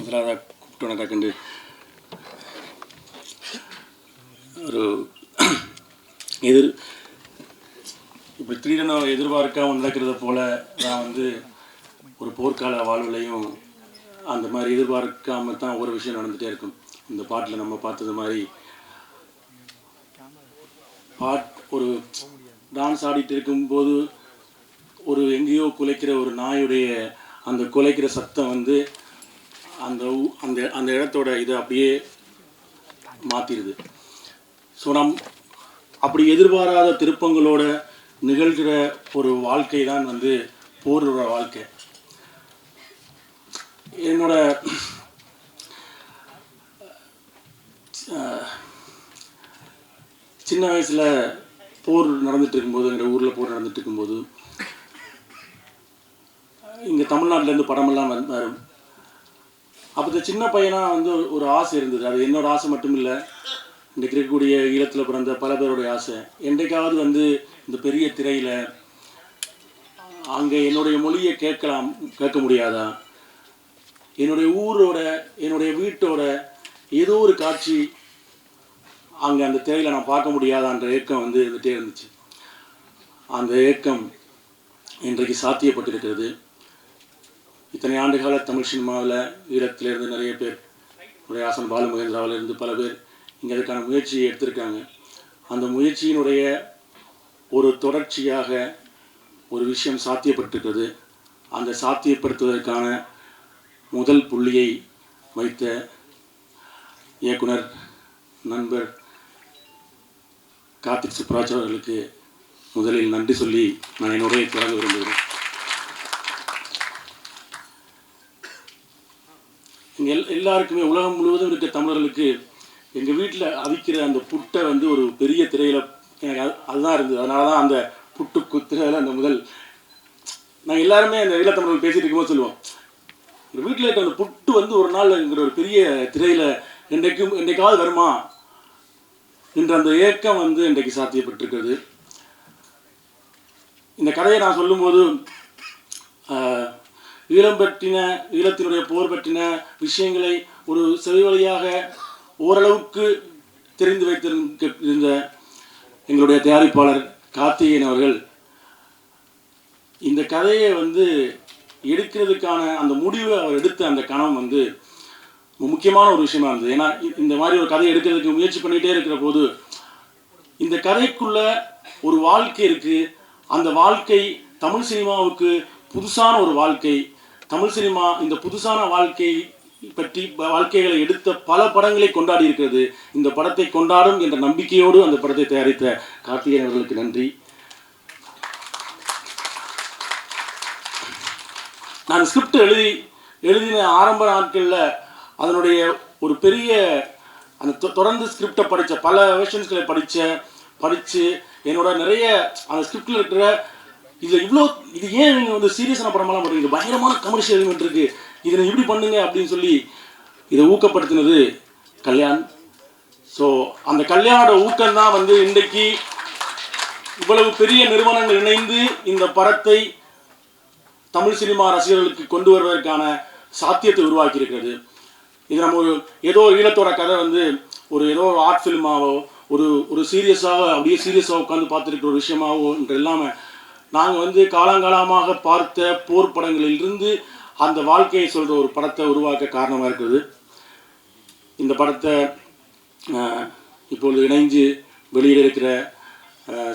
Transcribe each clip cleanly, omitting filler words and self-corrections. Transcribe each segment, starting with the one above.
முதலாக கூப்பிட்டோன்னே ஒரு இப்படி திடீரென எதிர்பார்க்காமல் நடக்கிறத போல நான் ஒரு போர்க்கால வாழ்வுலையும் அந்த மாதிரி எதிர்பார்க்காம தான் ஒரு விஷயம் நடந்துகிட்டே இருக்கும். இந்த பாட்டில் நம்ம பார்த்தது மாதிரி ஒரு டான்ஸ் ஆடிட்டு இருக்கும்போது ஒரு எங்கேயோ குலைக்கிற ஒரு நாயுடைய அந்த குலைக்கிற சத்தம் அந்த அந்த அந்த இடத்தோட இதை அப்படியே மாற்றிடுது. ஸோ அப்படி எதிர்பாராத திருப்பங்களோட நிகழ்கிற ஒரு வாழ்க்கை தான் போரோட வாழ்க்கை. என்னோட சின்ன வயசில் போர் நடந்துட்டு இருக்கும்போது, எங்கள் ஊரில் போர் நடந்துட்டு இருக்கும்போது இங்கே தமிழ்நாட்டிலேருந்து படமெல்லாம் வரும். அப்போ சின்ன பையனாக ஒரு ஆசை இருந்தது. அது என்னோட ஆசை மட்டும் இல்லை, இன்றைக்கு இருக்கக்கூடிய ஈழத்தில் பிறந்த பல பேருடைய ஆசை. என்றைக்காவது இந்த பெரிய திரையில் அங்கே என்னுடைய மொழியை கேட்க முடியாதா, என்னுடைய ஊரோட என்னுடைய வீட்டோட ஏதோ ஒரு காட்சி அங்கே அந்த திரையில் நான் பார்க்க முடியாதான்ற ஏக்கம் இருந்துகிட்டே இருந்துச்சு. அந்த ஏக்கம் இன்றைக்கு சாத்தியப்பட்டிருக்கிறது. இத்தனை ஆண்டு கால தமிழ் சினிமாவில் ஈழத்திலேருந்து நிறைய பேர், ஆசன் பாலுமகேந்திராவிலிருந்து பல பேர் இங்கே அதுக்கான முயற்சியை எடுத்திருக்காங்க. அந்த முயற்சியினுடைய ஒரு தொடர்ச்சியாக ஒரு விஷயம் சாத்தியப்பட்டிருக்கிறது. அந்த சாத்தியப்படுத்துவதற்கான முதல் புள்ளியை வைத்த இயக்குனர் நண்பர் கார்த்திக் சுப்ராஜ் அவர்களுக்கு முதலில் நன்றி சொல்லி நான் என்னுடைய தொடங்க விரும்புகிறேன். எல்லாருக்குமே உலகம் முழுவதும் இருக்க தமிழர்களுக்கு எங்கள் வீட்டில் அவிக்கிற அந்த புட்டை ஒரு பெரிய திரையில் எனக்கு அதுதான் இருந்தது. அதனால தான் அந்த புட்டு குத்துறையில் அந்த முதல் நாங்கள் எல்லாருமே அந்த ஈழத்தமிழர்கள் பேசிகிட்டு இருக்கும்போது சொல்லுவோம், எங்கள் வீட்டில் இருக்க அந்த புட்டு ஒரு நாள் என்கிற ஒரு பெரிய திரையில் என்றைக்காவது வருமா என்ற அந்த ஏக்கம் இன்றைக்கு சாத்தியப்பட்டிருக்கிறது. இந்த கதையை நான் சொல்லும்போது ஈழத்தினுடைய போர் பற்றின விஷயங்களை ஒரு செவி வழியாக ஓரளவுக்கு தெரிந்து வைத்திருந்த எங்களுடைய தயாரிப்பாளர் கார்த்திகேயன் அவர்கள் இந்த கதையை எடுக்கிறதுக்கான அந்த முடிவை அவர் எடுத்த அந்த கணம் முக்கியமான ஒரு விஷயமா இருந்தது. ஏன்னா இந்த மாதிரி ஒரு கதையை எடுக்கிறதுக்கு முயற்சி பண்ணிகிட்டே இருக்கிற போது இந்த கதைக்குள்ள ஒரு வாழ்க்கை இருக்குது. அந்த வாழ்க்கை தமிழ் சினிமாவுக்கு புதுசான ஒரு வாழ்க்கை. தமிழ் சினிமா இந்த புதுசான வாழ்க்கைகளை எடுத்த பல படங்களை கொண்டாடி இருக்கிறது. இந்த படத்தை கொண்டாடும் என்ற நம்பிக்கையோடு அந்த படத்தை தயாரித்த கார்த்திகேயன் அவர்களுக்கு நன்றி. நான் ஸ்கிரிப்ட் எழுதின ஆரம்ப நாட்களில் அதனுடைய ஒரு பெரிய அந்த தொடர்ந்து ஸ்கிரிப்டை படித்த பல வெர்ஷன்ஸ்களை படித்து என்னோட நிறைய அந்த ஸ்கிரிப்டில் இருக்கிற இது ஏன் நீங்கள் சீரியஸான படமெல்லாம் பண்ணுறீங்க, பயங்கரமான கமர்ஷியல் எலிமெண்ட் இருக்குது, இதை இப்படி பண்ணுங்க அப்படின்னு சொல்லி இதை ஊக்கப்படுத்தினது கல்யாண். ஸோ அந்த கல்யாணோட ஊக்கம்தான் இன்றைக்கு இவ்வளவு பெரிய நிறுவனங்கள் இணைந்து இந்த படத்தை தமிழ் சினிமா ரசிகர்களுக்கு கொண்டு வருவதற்கான சாத்தியத்தை உருவாக்கி இருக்கிறது. இது நம்ம ஏதோ ஈழத்தோட கதை ஏதோ ஒரு ஆர்ட் ஃபிலிமாவோ ஒரு சீரியஸாக அப்படியே சீரியஸாக உட்காந்து பார்த்துருக்கிற ஒரு விஷயமாவோ என்று இல்லாமல் நாங்கள் காலங்காலமாக பார்த்த போர் படங்களிலிருந்து அந்த வாழ்க்கையை சொல்கிற ஒரு படத்தை உருவாக்க காரணமாக இருக்கிறது. இந்த படத்தை இப்பொழுது இணைஞ்சு வெளியிட இருக்கிற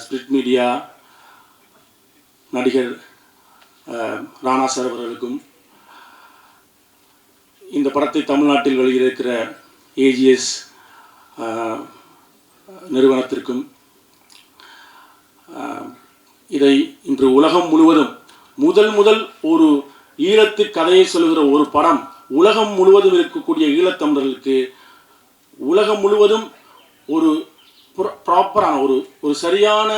ஸ்பிரிட் மீடியா நடிகர் ராணா சார் அவர்களுக்கும், இந்த படத்தை தமிழ்நாட்டில் வெளியிட இருக்கிற ஏஜிஎஸ் நிறுவனத்திற்கும், இதை இன்று உலகம் முழுவதும் முதல் ஒரு ஈழத்து கதையை சொல்கிற ஒரு படம் உலகம் முழுவதும் இருக்கக்கூடிய ஈழத்தமிழர்களுக்கு உலகம் முழுவதும் ஒரு ப்ராப்பரான ஒரு சரியான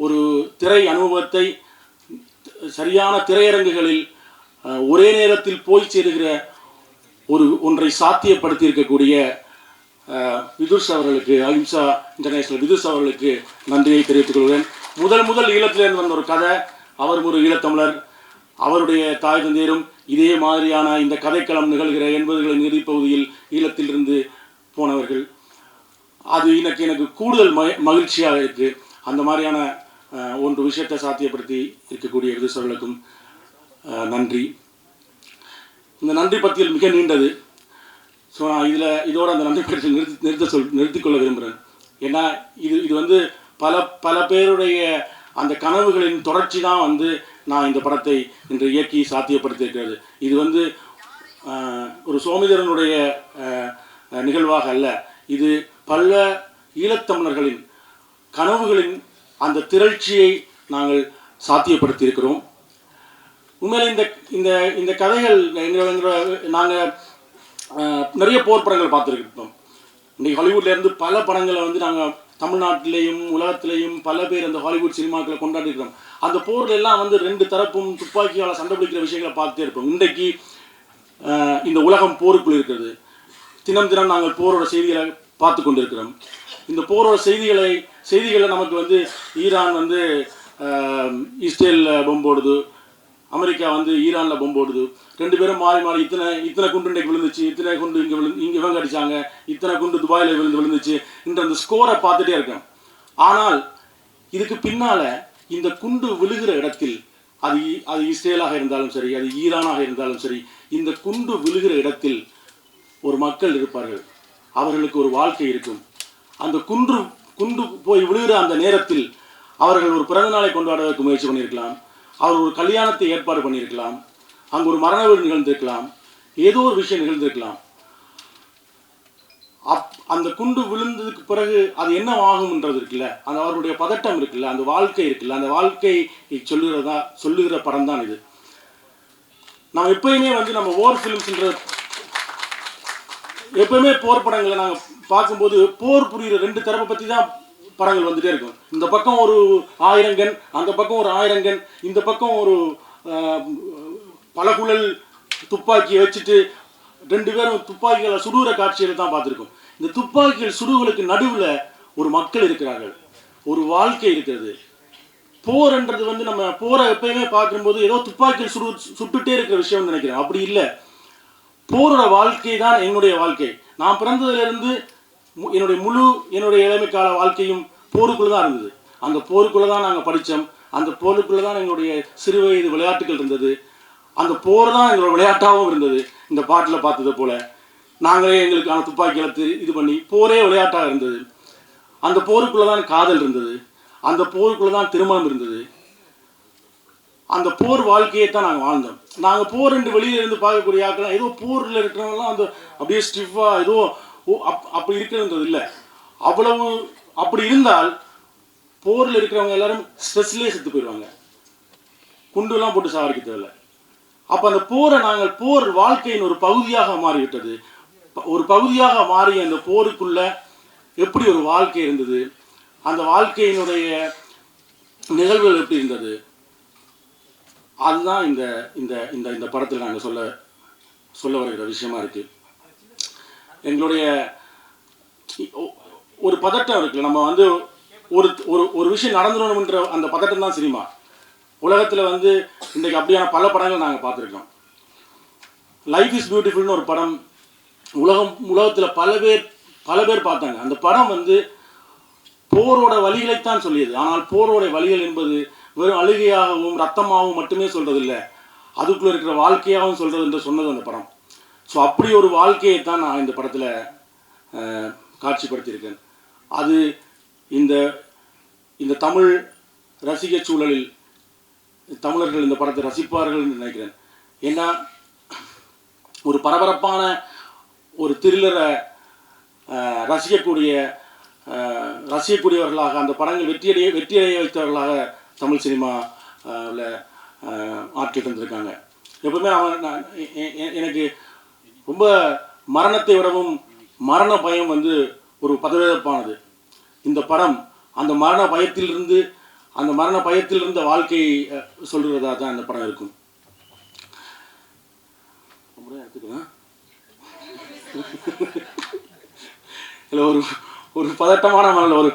ஒரு திரை அனுபவத்தை சரியான திரையரங்குகளில் ஒரே நேரத்தில் போய் சேருகிற ஒன்றை சாத்தியப்படுத்தி இருக்கக்கூடிய விதுஷ் அவர்களுக்கு, அஹிம்சா இன்டர்நேஷனல் விதுஷ் அவர்களுக்கு நன்றியை தெரிவித்துக் கொள்கிறேன். முதல் ஈழத்திலிருந்து வந்த ஒரு கதை, அவர் ஒரு ஈழத்தமிழர், அவருடைய தாய் தந்தையரும் இதே மாதிரியான இந்த கதைக்களம் நிகழ்கிற 80களின் இறுதிப்பகுதியில் ஈழத்திலிருந்து போனவர்கள். அது எனக்கு கூடுதல் மகிழ்ச்சியாக இருக்குது. அந்த மாதிரியான ஒன்று விஷயத்தை சாத்தியப்படுத்தி இருக்கக்கூடிய விதுசர்களுக்கும் நன்றி. இந்த நன்றி பட்டியல் மிக நீண்டது. ஸோ நான் இதோட அந்த நன்றி பட்டியல் நிறுத்திக்கொள்ள விரும்புகிறேன். ஏன்னா இது வந்து பல பேருடைய அந்த கனவுகளின் தொடர்ச்சி தான் வந்து நான் இந்த படத்தை இன்று இயக்கி சாத்தியப்படுத்தியிருக்கிறது. இது வந்து ஒரு சோமிதரனுடைய நிகழ்வாக அல்ல, இது பல ஈழத்தமிழர்களின் கனவுகளின் அந்த திரட்சியை நாங்கள் சாத்தியப்படுத்தியிருக்கிறோம். உண்மையிலே இந்த இந்த கதைகள் நாங்கள் நிறைய போர் படங்கள் பார்த்துருக்கோம். இன்றைக்கி ஹாலிவுட்லேருந்து பல படங்களை வந்து நாங்கள் தமிழ்நாட்டிலேயும் உலகத்திலேயும் பல பேர் அந்த ஹாலிவுட் சினிமாக்களை கொண்டாடிருக்கிறோம். அந்த போரில் எல்லாம் வந்து 2 தரப்பும் துப்பாக்கியால் சண்டை பிடிக்கிற விஷயங்களை பார்த்துட்டே இருப்போம். இன்றைக்கு இந்த உலகம் போருக்குள் இருக்கிறது. தினம் நாங்கள் போரோட செய்திகளை பார்த்து கொண்டிருக்கிறோம். இந்த போரோட செய்திகளை நமக்கு வந்து ஈரான் வந்து இஸ்ரேலில் பொம்பு போடுது, அமெரிக்கா வந்து ஈரானில் பொம்பு போடுது. 2 பேரும் மாறி இத்தனை குண்டு இன்றைக்கு விழுந்துச்சு, இத்தனை குண்டு இங்கே இவங்க அடித்தாங்க, இத்தனை குண்டு துபாயில் விழுந்துச்சு என்ற அந்த ஸ்கோரை பார்த்துட்டே இருக்கோம். ஆனால் இதுக்கு பின்னால் இந்த குண்டு விழுகிற இடத்தில் அது இஸ்ரேலாக இருந்தாலும் சரி, அது ஈரானாக இருந்தாலும் சரி, இந்த குண்டு விழுகிற இடத்தில் ஒரு மக்கள் இருப்பார்கள், அவர்களுக்கு ஒரு வாழ்க்கை இருக்கும். அந்த குண்டு போய் விழுகிற அந்த நேரத்தில் அவர்கள் ஒரு பிறந்தநாளை கொண்டாடுவதற்கு முயற்சி பண்ணியிருக்கலாம், அவர் ஒரு கல்யாணத்தை ஏற்பாடு பண்ணியிருக்கலாம், அங்கே ஒரு மரண வீடு நிகழ்ந்திருக்கலாம், ஏதோ ஒரு விஷயம் நிகழ்ந்திருக்கலாம். அந்த குண்டு விழுந்ததுக்கு பிறகு அது என்ன ஆகும்ன்றது இருக்குல்ல, அந்த அவர்களுடைய பதட்டம் இருக்குல்ல, அந்த வாழ்க்கை இருக்குல்ல, அந்த வாழ்க்கையை சொல்லுகிற படம் தான் இது. நம்ம எப்பயுமே வந்து நம்ம வார் ஃபிலிம்ஸ்ன்ற எப்பவுமே போர் படங்களை நாங்கள் பார்க்கும்போது போர் புரிகிற 2 தரப்பை பற்றி தான் படங்கள் வந்துட்டே இருக்கும். இந்த பக்கம் ஒரு 1000 கன், அந்த பக்கம் ஒரு 1000 கன், இந்த பக்கம் ஒரு பலகுழல் துப்பாக்கியை வச்சுட்டு 2 பேரும் துப்பாக்கிகளை சுடுகிற காட்சிகளை தான் பார்த்துருக்கோம். இந்த துப்பாக்கிகள் சுடுகளுக்கு நடுவில் ஒரு மக்கள் இருக்கிறார்கள், ஒரு வாழ்க்கை இருக்கிறது. போர்ன்றது வந்து நம்ம போரை எப்பயுமே பார்க்கும்போது ஏதோ துப்பாக்கிகள் சுட்டுட்டே இருக்கிற விஷயம் நினைக்கிறேன். அப்படி இல்லை. போரோட வாழ்க்கை தான் என்னுடைய வாழ்க்கை. நான் பிறந்ததிலிருந்து என்னுடைய இளமை கால வாழ்க்கையும் போருக்குள்ளே தான் இருந்தது. அந்த போருக்குள்ளே தான் நாங்கள் படித்தோம். அந்த போருக்குள்ளே தான் எங்களுடைய சிறு வயது விளையாட்டுகள் இருந்தது. அந்த போர் தான் எங்களோட விளையாட்டாகவும் இருந்தது. இந்த பாட்டில் பார்த்தது போல் நாங்களே எங்களுக்கான துப்பாக்கி இழத்து இது பண்ணி போரே விளையாட்டாக இருந்தது. அந்த போருக்குள்ளே தான் காதல் இருந்தது. அந்த போருக்குள்ளே தான் திருமணம் இருந்தது. அந்த போர் வாழ்க்கையை தான் நாங்கள் வாழ்ந்தோம். நாங்கள் போர் என்று வெளியிலிருந்து பார்க்கக்கூடிய ஆக்கலாம் ஏதோ போரில் இருக்கிறவங்கலாம் அந்த அப்படியே ஸ்டிஃபாக ஏதோ அப்படி இருக்கிறது இல்லை. அவ்வளவு அப்படி இருந்தால் போரில் இருக்கிறவங்க எல்லாரும் ஸ்ட்ரெஸ்லேயே செத்து போயிடுவாங்க, குண்டுலாம் போட்டு சாவடிக்க தேவையில்லை. அப்போ அந்த போரை நாங்கள் போர் வாழ்க்கையின் ஒரு பகுதியாக மாறிவிட்டது. ஒரு பகுதியாக மாறிய அந்த போருக்குள்ள எப்படி ஒரு வாழ்க்கை இருந்தது, அந்த வாழ்க்கையினுடைய நிகழ்வுகள் எப்படி இருந்தது, அதுதான் இந்த இந்த இந்த இந்த படத்தில் நாங்கள் சொல்ல வருகிற விஷயமா இருக்குது. எங்களுடைய ஒரு பதட்டம் இருக்குல்ல, நம்ம வந்து ஒரு விஷயம் நடந்துடணுன்ற அந்த பதட்டம் தான் சினிமா. உலகத்தில் வந்து இன்றைக்கு அப்படியான பல படங்கள் நாங்கள் பார்த்துருக்கோம். லைஃப் இஸ் பியூட்டிஃபுல்னு ஒரு படம் உலகத்தில் பல பேர் பார்த்தாங்க. அந்த படம் வந்து போரோட வழிகளைத்தான் சொல்லியது. ஆனால் போரோட வழிகள் என்பது வெறும் அழுகையாகவும் ரத்தமாகவும் மட்டுமே சொல்கிறதில்லை, அதுக்குள்ளே இருக்கிற வாழ்க்கையாகவும் சொல்கிறது என்று சொன்னது அந்த படம். ஸோ அப்படி ஒரு வாழ்க்கையை தான் நான் இந்த படத்தில் காட்சிப்படுத்தியிருக்கேன். அது இந்த இந்த தமிழ் ரசிக சூழலில் தமிழர்கள் இந்த படத்தை ரசிப்பார்கள் என்று நினைக்கிறேன். ஏன்னா ஒரு பரபரப்பான ஒரு த்ரில்லரை ரசிக்கக்கூடியவர்களாக அந்த படங்கள் வெற்றியடைய வைத்தவர்களாக தமிழ் சினிமாவில் ஆட்கள் தந்திருக்காங்க. எப்பவுமே எனக்கு ரொம்ப மரணத்தை விடவும் மரண பயம் வந்து ஒரு பதவியப்பானது. இந்த படம் அந்த மரண பயத்திலிருந்து வாழ்க்கையை சொல்கிறதா தான் இந்த படம் இருக்கும். எடுத்துக்கலாம் இல்லை, ஒரு பதட்டமான மனதில்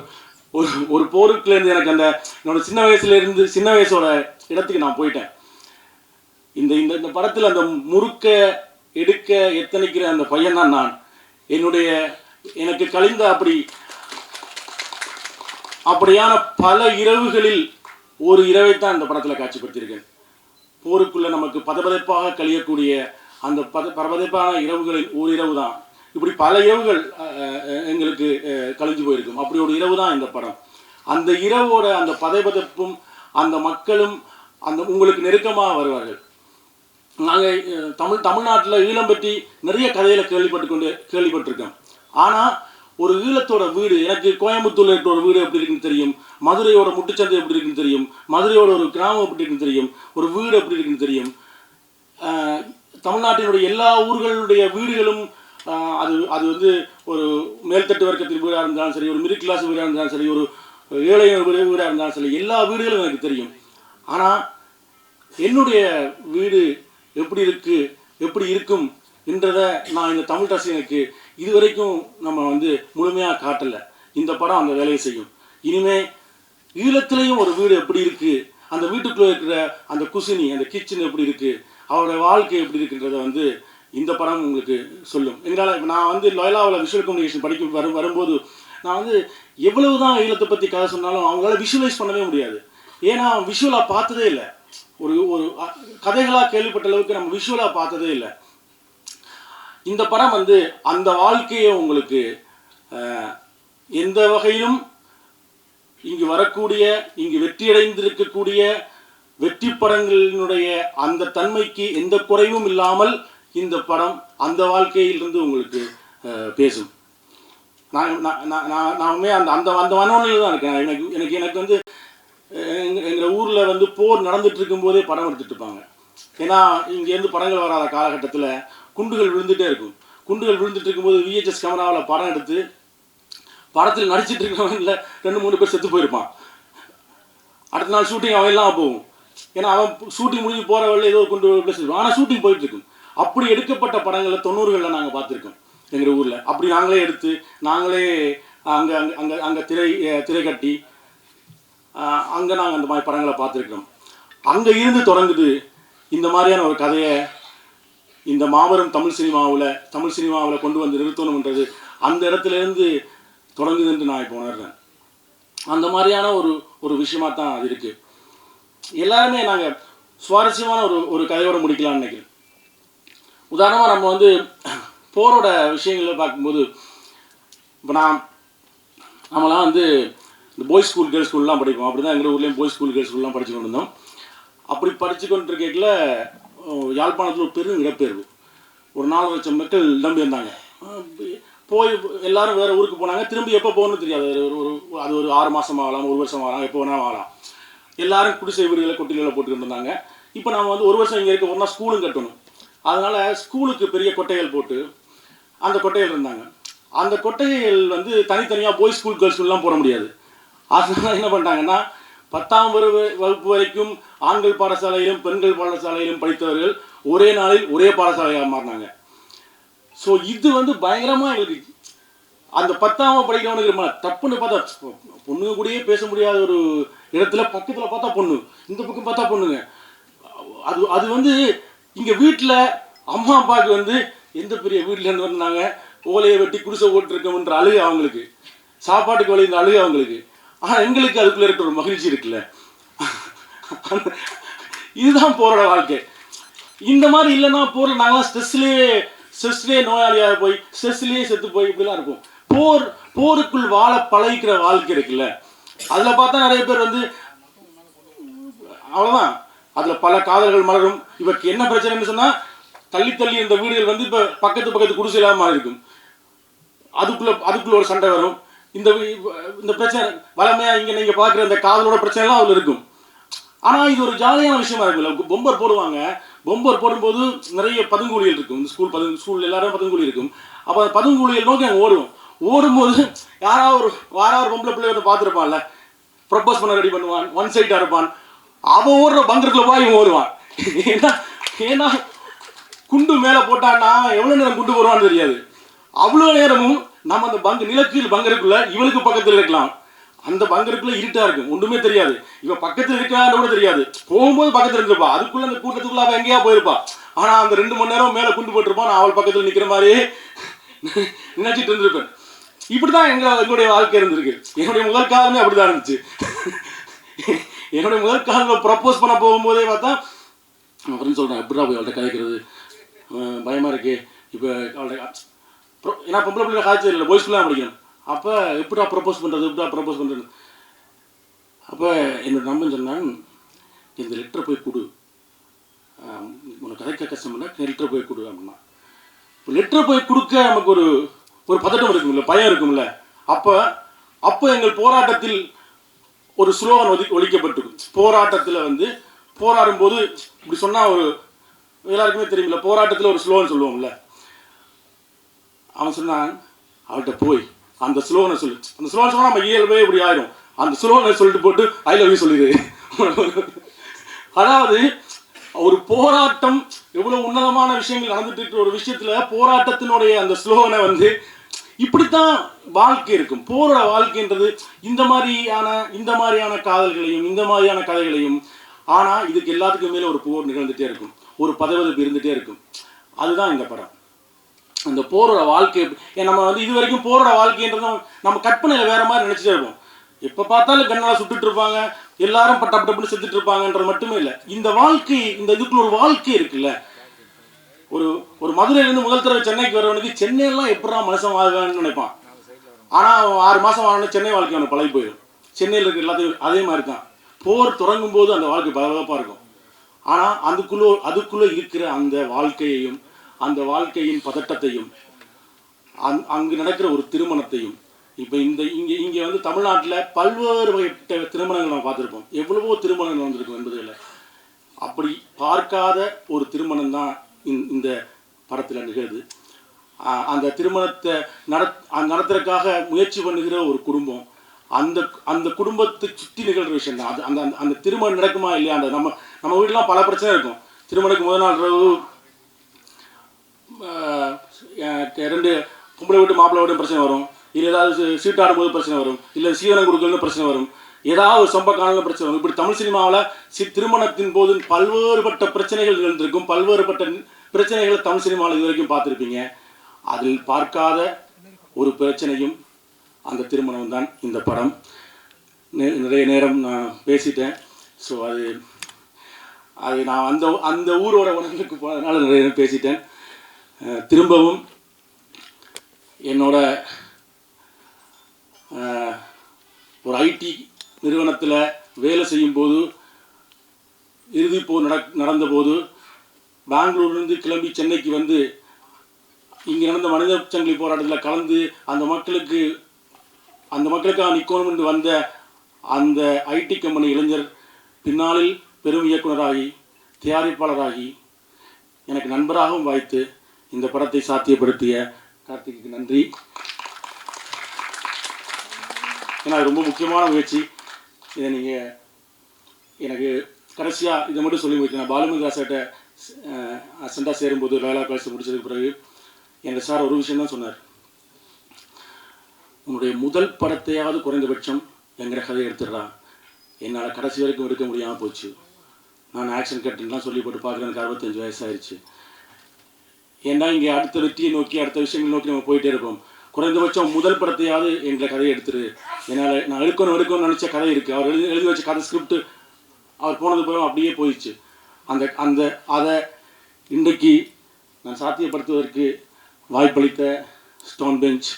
ஒரு போருக்குலேருந்து எனக்கு அந்த என்னோட சின்ன வயசோட இடத்துக்கு நான் போயிட்டேன். இந்த இந்த இந்த படத்தில் அந்த முறுக்க எடுக்க எத்தனைக்கிற அந்த பையன் தான் நான். எனக்கு கழிந்த அப்படியான பல இரவுகளில் ஒரு இரவைத்தான் இந்த படத்தில் காட்சிப்படுத்தியிருக்கேன். போருக்குள்ளே நமக்கு பதபதைப்பாக கழியக்கூடிய அந்த பரபதைப்பான இரவுகளில் ஒரு இரவு தான். இப்படி பல இரவுகள் எங்களுக்கு கழிஞ்சு போயிருக்கும். அப்படி ஒரு இரவு தான் இந்த படம். அந்த இரவோட அந்த பதைபதைப்பும் அந்த மக்களும் அந்த உங்களுக்கு நெருக்கமாக வருவார்கள். நாங்கள் தமிழ்நாட்டில் ஈழம் பற்றி நிறைய கதைகளை கேள்விப்பட்டிருக்கோம். ஆனால் ஒரு ஈழத்தோட வீடு, எனக்கு கோயம்புத்தூரில் இருக்கிற ஒரு வீடு எப்படி இருக்குன்னு தெரியும், மதுரையோட முட்டுச்சந்தை எப்படி இருக்குன்னு தெரியும், மதுரையோட ஒரு கிராமம் எப்படி இருக்குன்னு தெரியும், ஒரு வீடு எப்படி இருக்குன்னு தெரியும். தமிழ்நாட்டினுடைய எல்லா ஊர்களுடைய வீடுகளும் அது வந்து ஒரு மேல்தட்டு வர்க்கத்தின் வீடாக இருந்தாலும் சரி, ஒரு மிடில் கிளாஸ் வீடாக இருந்தாலும் சரி, ஒரு ஏழை வீடாக இருந்தாலும் சரி, எல்லா வீடுகளும் எனக்கு தெரியும். ஆனால் என்னுடைய வீடு எப்படி இருக்கும் என்றதை நான் இந்த தமிழ் ரசிகனுக்கு இதுவரைக்கும் நம்ம வந்து முழுமையாக காட்டலை. இந்த படம் அந்த வேலையை செய்யும். இனிமே ஈழத்துலேயும் ஒரு வீடு எப்படி இருக்குது, அந்த வீட்டுக்குள்ளே இருக்கிற அந்த குசினி, அந்த கிச்சன் எப்படி இருக்குது, அவருடைய வாழ்க்கை எப்படி இருக்குன்றதை வந்து இந்த படம் உங்களுக்கு சொல்லும். எங்களால் இப்போ நான் வந்து லோயலாவில் விஷுவல் கம்யூனிகேஷன் வரும்போது நான் வந்து எவ்வளவு தான் ஈழத்தை பற்றி கதை சொன்னாலும் அவங்களால விஷுவலைஸ் பண்ணவே முடியாது. ஏன்னா விஷுவலாக பார்த்ததே இல்லை. ஒரு கதைகளாக கேள்விப்பட்ட அளவுக்கு நம்ம விஷுவலாக பார்த்ததே இல்லை. இந்த படம் வந்து அந்த வாழ்க்கையை உங்களுக்கு எந்த வகையிலும் இங்கு வரக்கூடிய, இங்கு வெற்றியடைந்திருக்கக்கூடிய வெற்றி படங்களினுடைய அந்த தன்மைக்கு எந்த குறைவும் இல்லாமல் இந்த படம் அந்த வாழ்க்கையிலிருந்து உங்களுக்கு பேசும். நானுமே அந்த அந்த அந்த மனநிலையில் தான் இருக்கேன். எனக்கு வந்து எங்கள் ஊரில் வந்து போர் நடந்துட்டு இருக்கும்போதே படம் எடுத்துகிட்டு இருப்பாங்க. ஏன்னா இங்கேருந்து படங்கள் வராத காலகட்டத்தில் குண்டுகள் விழுந்துகிட்டே இருக்கும். குண்டுகள் விழுந்துட்டு இருக்கும்போது VHS கேமராவில் படம் எடுத்து படத்தில் நடிச்சிட்டு இருக்கவன்ல 2-3 பேர் செத்து போயிருப்பான். அடுத்த நாள் ஷூட்டிங் அவெல்லாம் போகும். ஏன்னா அவன் ஷூட்டிங் முடிஞ்சு போகிற வழியில் ஏதோ குண்டு ப்ளஸ் இருக்கும். ஆனால் ஷூட்டிங் போயிட்டு இருக்கும். அப்படி எடுக்கப்பட்ட படங்களை 90களில் நாங்கள் பார்த்துருக்கோம் எங்கள் ஊரில். அப்படி நாங்களே எடுத்து நாங்களே அங்கே அங்கே அங்கே திரை கட்டி அங்கே நாங்கள் அந்த மாதிரி படங்களை பார்த்துருக்கோம். அங்கே இருந்து தொடங்குது இந்த மாதிரியான ஒரு கதையை இந்த மாபெரும் தமிழ் சினிமாவில் கொண்டு வந்து நிறுத்தணுன்றது அந்த இடத்துலேருந்து தொடங்குதுன்னு நான் இப்போ உணர்றேன். அந்த மாதிரியான ஒரு விஷயமாக தான் அது இருக்குது. எல்லாருமே நாங்கள் சுவாரஸ்யமான ஒரு கதையோடு முடிக்கலாம்னு நினைக்கிறேன். உதாரணமாக நம்ம வந்து போரோட விஷயங்களை பார்க்கும்போது இப்போ நம்மளாம் வந்து இந்த பாய்ஸ் ஸ்கூல் கேர்ள்ஸ் ஸ்கூல்லாம் படிப்போம். அப்படி தான் எங்கள் ஊர்லேயும் பாய்ஸ் ஸ்கூல் கேர்ள்ஸ் ஸ்கூல்லாம் படித்து கொண்டு இருந்தோம். அப்படி படித்து கொண்டு இருக்கையில் யாழ்ப்பாணத்தில் ஒரு பெரும் இடப்பெயர்வு, ஒரு 4 லட்சம் மக்கள் இடம்பெயர்ந்தாங்க. போய் எல்லோரும் வேறு ஊருக்கு போனாங்க. திரும்பி எப்போ போகணும்னு தெரியாது. அது ஒரு 6 மாதம் ஆகலாம், 1 வருஷம் ஆகலாம், எப்போ வேணாலும் ஆகலாம். எல்லோரும் குடிசை வீடுகளை கொட்டில்களை போட்டுக்கிட்டு இருந்தாங்க. இப்போ நம்ம வந்து 1 வருஷம் இங்கே இருக்க ஒன்றா ஸ்கூலும் கட்டணும். அதனால் ஸ்கூலுக்கு பெரிய கொட்டைகள் போட்டு அந்த கொட்டைகள் இருந்தாங்க. அந்த கொட்டைகள் வந்து தனித்தனியாக பாய்ஸ் ஸ்கூல் கேர்ள்ஸ் ஸ்கூல்லாம் போட முடியாது. அதனால என்ன பண்ணிட்டாங்கன்னா 10ஆம் வகுப்பு வரைக்கும் ஆண்கள் பாடசாலையிலும் பெண்கள் பாடசாலையிலும் படித்தவர்கள் ஒரே நாளில் ஒரே பாடசாலையாக மாறினாங்க. ஸோ இது வந்து பயங்கரமாக எங்களுக்கு அந்த 10ஆம் படிக்கிறவனுக்கு தப்புன்னு பார்த்தா பொண்ணுங்க கூடயே பேச முடியாத ஒரு இடத்துல பக்கத்தில் பார்த்தா பொண்ணு, இந்த பக்கம் பார்த்தா பொண்ணுங்க. அது வந்து இங்கே வீட்டில் அம்மா அப்பாவுக்கு வந்து எந்த பெரிய வீட்டிலேருந்து வந்தாங்க, ஓலையை வெட்டி குடிசை ஓட்டுருக்கோம்ன்ற அழுகு அவங்களுக்கு, சாப்பாட்டுக்கு வழி இந்த அழுகு அவங்களுக்கு. ஆனால் எங்களுக்கு அதுக்குள்ளே இருக்கிற ஒரு மகிழ்ச்சி இருக்குல்ல, இதுதான் போரோட வாழ்க்கை. இந்த மாதிரி இல்லைன்னா போரில் நாங்களாம் ஸ்ட்ரெஸ்லேயே நோயாளியாக போய் ஸ்ட்ரெஸ்லேயே செத்து போய் இப்படிலாம் இருக்கும். போருக்குள் வாழ பழகிக்கிற வாழ்க்கை இருக்குல்ல, அதில் பார்த்தா நிறைய பேர் வந்து அவ்வளோதான். அதில் பல காதல்கள் மலரும். இவருக்கு என்ன பிரச்சனைன்னு சொன்னால் தள்ளி இந்த வீடுகள் வந்து இப்போ பக்கத்து குடிசையிலாக மாறி இருக்கும். அதுக்குள்ள ஒரு சண்டை வரும். இந்த பிரச்சனை வளமையாக இங்கே நீங்கள் பார்க்குற இந்த காதலோட பிரச்சனைலாம் அதில் இருக்கும். ஆனால் இது ஒரு ஜாலியான விஷயமா இருக்குல்ல. பொம்பர் போடுவாங்க. பொம்பர் போடும்போது நிறைய பதுங்குழிகள் இருக்கும். இந்த ஸ்கூல் எல்லாரும் பதுங்குழி இருக்கும். அப்போ அந்த பதுங்குழிகள் நோக்கி அங்கே ஓடும்போது யாராவது ஒரு பொம்பளை பிள்ளை வந்து பார்த்துருப்பான்ல, ப்ரப்போஸ் பண்ண ரெடி பண்ணுவான், ஒன் சைடாக இருப்பான். அவன் ஓடுற பங்கருக்குள்ள போய் இவன் ஓடுவான். ஏன்னா குண்டு மேலே போட்டான்னா எவ்வளோ நேரம் குண்டு போடுவான்னு தெரியாது. அவ்வளோ நேரமும் நம்ம அந்த நிலக்கீழ் பங்கருக்குள்ள இவளுக்கு பக்கத்தில் இருக்கலாம். அந்த பங்கருக்குள்ள இருட்டா இருக்கும், ஒன்றுமே தெரியாது. இவன் பக்கத்தில் இருக்கான்னு கூட தெரியாது. போகும்போது பக்கத்தில் இருந்திருப்பா, அதுக்குள்ள அந்த கூட்டத்துக்குள்ள அவன் எங்கேயா போயிருப்பா. ஆனா அந்த 2 மணி நேரம் மேல குண்டு போட்டிருப்பான், நான் அவள் பக்கத்தில் நிக்கிற மாதிரியே நினைச்சிட்டு இருந்திருப்பேன். இப்படிதான் எங்களுடைய வாழ்க்கை இருந்திருக்கு. என்னுடைய முதல் காலமே அப்படிதான் இருந்துச்சு. என்னுடைய முதல் காலம் ப்ரப்போஸ் பண்ண போகும்போதே பார்த்தா அப்படின்னு சொல்றேன், எப்படிடா போய் அவள்கிட்ட கதைக்கிறது, பயமா இருக்கு. இப்போ அவள்கிட்ட ஏன்னா பொம்பளை பிள்ளை காய்ச்சல் இல்லை, பாய்ஸ் ஸ்கூல்லாம் படிக்கணும். அப்போ எப்படா ப்ரப்போஸ் பண்ணுறது, எப்படா ப்ரப்போஸ் பண்ணுறது. அப்போ என்னோட நம்பன் சொன்னான், இந்த லெட்டரை போய் கொடு, உனக்கு கதைக்க கஷ்டம் இல்லை, லெட்டரை போய் கொடு அப்படின்னா. இப்போ லெட்டரை போய் கொடுக்க நமக்கு ஒரு பதட்டம் இருக்கும்ல, பயம் இருக்கும்ல. அப்போ எங்கள் போராட்டத்தில் ஒரு ஸ்லோகன் ஒழிக்கப்பட்டிருக்கும். போராட்டத்தில் வந்து போராடும் போது இப்படி சொன்னால் ஒரு எல்லாருக்குமே தெரியுமில்ல, போராட்டத்தில் ஒரு ஸ்லோகன் சொல்லுவோம்ல. அவன் சொன்னான், அவள்கிட்ட போய் அந்த ஸ்லோகனை சொல்லு. அந்த ஸ்லோகன் சொன்னால் நம்ம இயல்பே இப்படி ஆயிடும். அந்த ஸ்லோகனை சொல்லிட்டு போட்டு ஐ லவ் யூ சொல்லிடு. அதாவது ஒரு போராட்டம் எவ்வளவு உன்னதமான விஷயங்கள் நடந்துட்டு இருக்கிற ஒரு விஷயத்துல போராட்டத்தினுடைய அந்த ஸ்லோகனை வந்து இப்படித்தான் வாழ்க்கை இருக்கும். போரோட வாழ்க்கைன்றது இந்த மாதிரியான காதல்களையும் இந்த மாதிரியான கதைகளையும். ஆனா இதுக்கு எல்லாத்துக்கும் மேல ஒரு போர் நிகழ்ந்துட்டே இருக்கும், ஒரு பதவிப்பு இருந்துட்டே இருக்கும். அதுதான் இந்த படம். அந்த போரோட வாழ்க்கை நம்ம வந்து இது வரைக்கும் போரோட வாழ்க்கைன்றதும் நம்ம கற்பனையில வேற மாதிரி நினைச்சிட்டே இருப்போம். எப்ப பார்த்தாலும் கண்ணால சுட்டுட்டு இருப்பாங்க, எல்லாரும் பட்டப்பட்டு செத்துட்டு இருப்பாங்கன்றது மட்டுமே இல்லை. இந்த வாழ்க்கை, இந்த இதுக்குள்ள ஒரு வாழ்க்கை இருக்குல்ல. ஒரு மதுரையிலேருந்து முதல் தடவை சென்னைக்கு வரவனுக்கு சென்னையெல்லாம் எப்படா மனுஷன் வாழ்வான்னு நினைப்பான். ஆனா அவன் 6 மாசம் வாழணும், சென்னை வாழ்க்கை அவனுக்கு பழகி போயிடும். சென்னையில் இருக்க எல்லாத்தையும் அதே மாதிரி தான். போர் தொடங்கும் போது அந்த வாழ்க்கை பரபரப்பா இருக்கும். ஆனா அதுக்குள்ள இருக்கிற அந்த வாழ்க்கையையும் அந்த வாழ்க்கையின் பதட்டத்தையும் அங்கு நடக்கிற ஒரு திருமணத்தையும் இப்போ இங்கே வந்து தமிழ்நாட்டில் பல்வேறு வகைப்பட்ட திருமணங்கள் நம்ம பார்த்துருப்போம். எவ்வளவோ திருமணங்கள் வந்திருக்கும் என்பதில் அப்படி பார்க்காத ஒரு திருமணம் தான் இந்த படத்தில் நிகழ்து. அந்த திருமணத்தை நடத்துறதுக்காக முயற்சி பண்ணுகிற ஒரு குடும்பம், அந்த குடும்பத்தை சுற்றி நிகழ்கிற விஷயம் தான். அந்த திருமணம் நடக்குமா இல்லையா, அந்த நம்ம வீட்டிலாம் பல பிரச்சனை இருக்கும். திருமணத்துக்கு முதல் நாள் இரவு 2 பொம்பளை வீட்டு மாப்பிள்ளை வீட்டு பிரச்சனை வரும், இல்லை ஏதாவது சீட்டாடும் போது பிரச்சனை வரும், இல்லை சீதனம் கொடுக்கறது பிரச்சனை வரும், ஏதாவது ஒரு சம்ப காலம் பிரச்சனை வரும். இப்படி தமிழ் சினிமாவில் திருமணத்தின் போது பல்வேறுபட்ட பிரச்சனைகள் நிகழ்ந்திருக்கும். பல்வேறுபட்ட பிரச்சனைகளை தமிழ் சினிமாவில் இது வரைக்கும் பார்த்துருப்பீங்க. அதில் பார்க்காத ஒரு பிரச்சனையும் அந்த திருமணம் தான் இந்த படம். நிறைய நேரம் நான் பேசிட்டேன். ஸோ அது நான் அந்த ஊரோட உணர்வுக்கு போனதுனால நிறைய நேரம் பேசிட்டேன். திரும்பவும் என்னோட ஒரு ஐடி நிறுவனத்தில் வேலை செய்யும்போது இறுதிப்போர் நடந்தபோது பெங்களூர்லேருந்து கிளம்பி சென்னைக்கு வந்து இங்கே நடந்த மனித சங்கிலி போராட்டத்தில் கலந்து அந்த மக்களுக்காக நிற்கணும் என்று வந்த அந்த ஐடி கம்பெனி இளைஞர் பின்னாளில் பெரும் இயக்குனராகி தயாரிப்பாளராகி எனக்கு நண்பராகவும் வாய்த்து இந்த படத்தை சாத்தியப்படுத்திய கார்த்திக்கு நன்றி. ஏன்னா ரொம்ப முக்கியமான முயற்சி. இதை நீங்கள் எனக்கு கடைசியாக இதை மட்டும் சொல்லி முடிக்கிறேன். பாலுமந்திரா சார்கிட்ட அசண்டாக சேரும்போது லாயலா காலேஜ் முடிச்சதுக்கு பிறகு எங்கள் சார் ஒரு விஷயம் தான் சொன்னார், உன்னுடைய முதல் படத்தையாவது குறைந்தபட்சம் எங்கிற கதை எடுத்துடுறான். என்னால் கடைசி வரைக்கும் எடுக்க முடியாமல் போச்சு. நான் ஆக்ஷன் கட்டின்லாம் சொல்லி போட்டு பார்க்குறேன். எனக்கு 65 வயசாகிடுச்சு. ஏன்னா இங்கே அடுத்த வெற்றியை நோக்கி அடுத்த விஷயங்கள் நோக்கி நம்ம போயிட்டே இருப்போம். குறைந்தபட்சம் முதல் படத்தையாவது எங்களை கதையை எடுத்துரு. என்னால் நான் எடுக்கணும்னு நினச்ச கதை இருக்குது. அவர் எழுதி வச்ச கதை ஸ்கிரிப்ட் அவர் போனது போய் அப்படியே போயிடுச்சு. அதை இன்றைக்கு நான் சாத்தியப்படுத்துவதற்கு வாய்ப்பளித்த ஸ்டோன் பெஞ்ச்,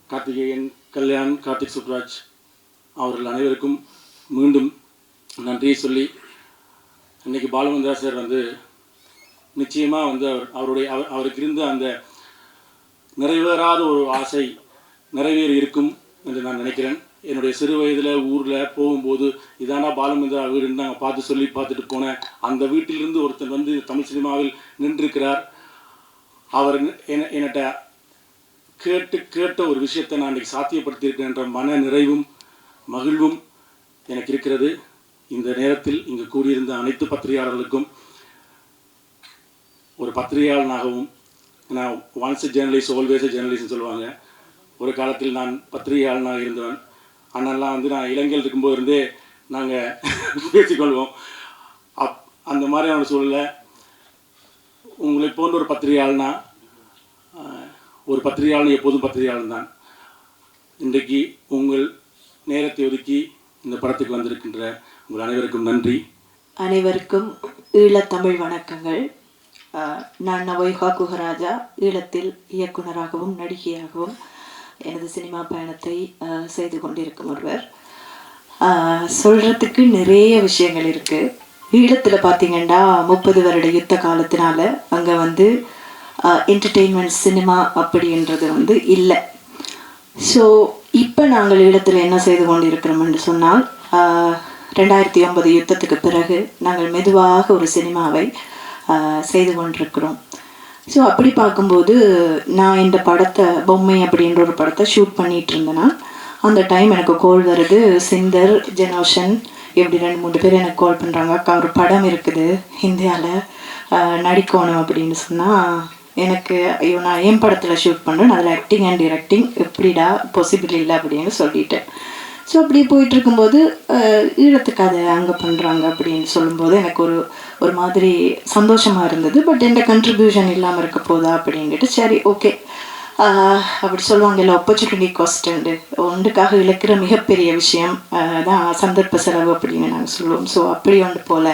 கார்த்திகேயன், கல்யாண், கார்த்திக் சுப்ராஜ் அவர்கள் அனைவருக்கும் மீண்டும் நன்றியை சொல்லி, இன்றைக்கி பாலுமந்திரா சார் வந்து நிச்சயமாக வந்து அவருக்கு இருந்த அந்த நிறைவேறாத ஒரு ஆசை நிறைவேறி இருக்கும் என்று நான் நினைக்கிறேன். என்னுடைய சிறு வயதில் ஊரில் போகும்போது இதானா பாலுமந்திரா வீடுன்னு நாங்கள் பார்த்துட்டு போனேன். அந்த வீட்டிலிருந்து ஒருத்தர் வந்து தமிழ் சினிமாவில் நின்றிருக்கிறார். அவர் என்கிட்ட கேட்ட ஒரு விஷயத்தை நான் இன்றைக்கி சாத்தியப்படுத்தியிருக்கின்ற மன நிறைவும் மகிழ்வும் எனக்கு இருக்கிறது. இந்த நேரத்தில் இங்கு கூடியிருந்த அனைத்து பத்திரிகையாளர்களுக்கும் ஒரு பத்திரிகையாளனாகவும், நான் ஒன்ஸ் ஜேர்னலிஸ்ட் ஆல்வேஸ் ஜேர்னலிஸ்ட்னு சொல்லுவாங்க, ஒரு காலத்தில் நான் பத்திரிகையாளனாக இருந்தவன். அண்ணெல்லாம் வந்து நான் இளைஞர்கள் இருக்கும்போது இருந்தே நாங்கள் பேசிக்கொள்வோம். அந்த மாதிரியான சூழலை உங்களை போன்ற ஒரு பத்திரிகையாளனா, ஒரு பத்திரிகையாளன் எப்போதும் பத்திரிகையாளன் தான். இன்றைக்கு உங்கள் நேரத்தை ஒதுக்கி இந்த படத்துக்கு வந்திருக்கின்ற உங்கள் அனைவருக்கும் நன்றி. அனைவருக்கும் ஈழத்தமிழ் வணக்கங்கள். நான் நவோய்ஹா குஹராஜா. ஈழத்தில் இயக்குனராகவும் நடிகையாகவும் எனது சினிமா பயணத்தை செய்து கொண்டிருக்கும் ஒருவர். சொல்கிறதுக்கு நிறைய விஷயங்கள் இருக்குது. ஈழத்தில் பார்த்திங்கன்னா 30 வருட யுத்த காலத்தினால அங்கே வந்து என்டர்டெயின்மெண்ட் சினிமா அப்படின்றது வந்து இல்லை. ஸோ இப்போ நாங்கள் ஈழத்தில் என்ன செய்து கொண்டிருக்கிறோம் என்று சொன்னால், 2009 யுத்தத்துக்கு பிறகு நாங்கள் மெதுவாக ஒரு சினிமாவை செய்து கொண்டிருக்கிறோம். ஸோ அப்படி பார்க்கும்போது நான் இந்த படத்தை பொம்மை அப்படின்ற ஒரு படத்தை ஷூட் பண்ணிகிட்டு இருந்தேன்னா அந்த டைம் எனக்கு கால் வருது. சிந்தர், ஜெனோஷன் இப்படி 2-3 பேர் எனக்கு கால் பண்ணுறாங்க. அக்கா ஒரு படம் இருக்குது இந்தியாவில் நடிக்கணும் அப்படின்னு சொன்னால், எனக்கு ஐயோ நான் என் படத்தில் ஷூட் பண்ணுறேன், அதில் ஆக்டிங் அண்ட் டிரெக்டிங் எப்படிடா பாசிபிள் இல்லை அப்படின்னு சொல்லிட்டேன். ஸோ அப்படியே போயிட்டுருக்கும்போது ஈழத்துக்கு அதை அங்கே பண்ணுறாங்க அப்படின்னு சொல்லும்போது எனக்கு ஒரு மாதிரி சந்தோஷமாக இருந்தது. பட் எந்த கண்ட்ரிபியூஷன் இல்லாமல் இருக்க போதா அப்படின்ட்டு சரி ஓகே அப்படி சொல்லுவாங்க இல்லை, ஆப்பர்ச்சுனிட்டி காஸ்ட்டு ஒன்றுக்காக இழக்கிற மிகப்பெரிய விஷயம் தான் சந்தர்ப்ப செலவு அப்படின்னு நாங்கள் சொல்லுவோம். ஸோ அப்படி ஒன்று போல்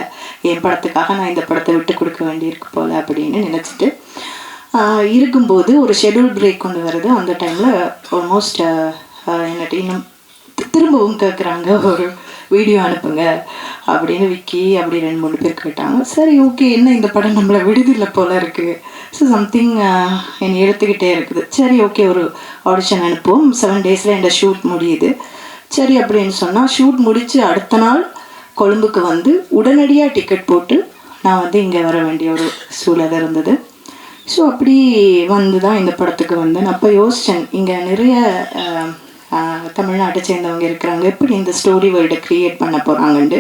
என் படத்துக்காக நான் இந்த படத்தை விட்டு கொடுக்க வேண்டியிருக்கு போல் அப்படின்னு நினச்சிட்டு இருக்கும்போது ஒரு ஷெட்யூல் பிரேக் கொண்டு வருது. அந்த டைமில் ஆல்மோஸ்ட் என்னட்டு இன்னும் திரும்பவும் கேட்குறாங்க, ஒரு வீடியோ அனுப்புங்க அப்படின்னு விக்கி அப்படி 2-3 பேர் கேட்டாங்க. சரி ஓகே, என்ன இந்த படம் நம்மளை விடுதில்லை போல் இருக்குது. ஸோ சம்திங் என்னை எடுத்துக்கிட்டே இருக்குது. சரி ஓகே, ஒரு ஆடிஷன் அனுப்புவோம். 7 டேஸில் இந்த ஷூட் முடியுது. சரி அப்படின்னு சொன்னால் ஷூட் முடித்து அடுத்த நாள் கொழும்புக்கு வந்து உடனடியாக டிக்கெட் போட்டு நான் வந்து இங்கே வர வேண்டிய ஒரு சூழல் இருந்தது. ஸோ அப்படி வந்து தான் இந்த படத்துக்கு வந்தேன். அப்போ யோசித்தேன், இங்கே நிறைய தமிழ்நாட்டை சேர்ந்தவங்க இருக்கிறாங்க, எப்படி இந்த ஸ்டோரி வேர்ல்டை க்ரியேட் பண்ண போகிறாங்கன்ட்டு.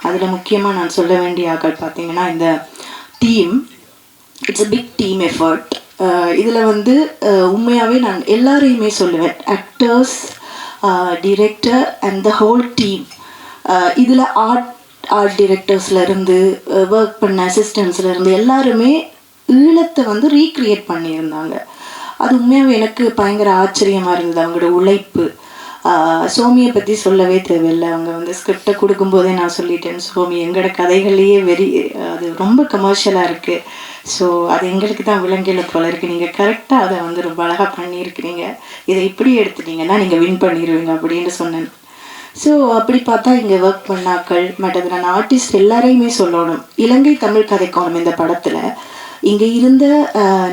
அதில் முக்கியமாக நான் சொல்ல வேண்டிய ஆக்கள் பார்த்திங்கன்னா இந்த team. It's a big team effort. இதில் வந்து உண்மையாகவே நான் எல்லாரையுமே சொல்லுவேன், actors, director and the whole team. இதில் ஆர்ட் டிரெக்டர்ஸ்லேருந்து ஒர்க் பண்ண அசிஸ்டன்ஸ்லேருந்து எல்லாருமே ஈழத்தை வந்து ரீக்ரியேட் பண்ணியிருந்தாங்க. அது உண்மையாகவே எனக்கு பயங்கர ஆச்சரியமாக இருந்தது, அவங்களோட உழைப்பு. சோமியை பற்றி சொல்லவே தேவையில்லை. அவங்க வந்து ஸ்கிரிப்டை கொடுக்கும்போதே நான் சொல்லிட்டேன், சோமி எங்களோட கதைகள்லேயே அது ரொம்ப கமர்ஷியலாக இருக்குது. ஸோ அது எங்களுக்கு தான் விலங்கில போல இருக்குது. நீங்கள் கரெக்டாக அதை வந்து ரொம்ப அழகாக பண்ணியிருக்கிறீங்க, இதை இப்படி எடுத்துட்டீங்கன்னா நீங்கள் வின் பண்ணிடுவீங்க அப்படின்னு சொன்னேன். ஸோ அப்படி பார்த்தா இங்கே ஒர்க் பண்ணாக்கள் மற்றது நான் ஆர்டிஸ்ட் எல்லாரையுமே சொல்லணும், இலங்கை தமிழ் கதைக்கோணம் இந்த படத்தில் இங்கே இருந்த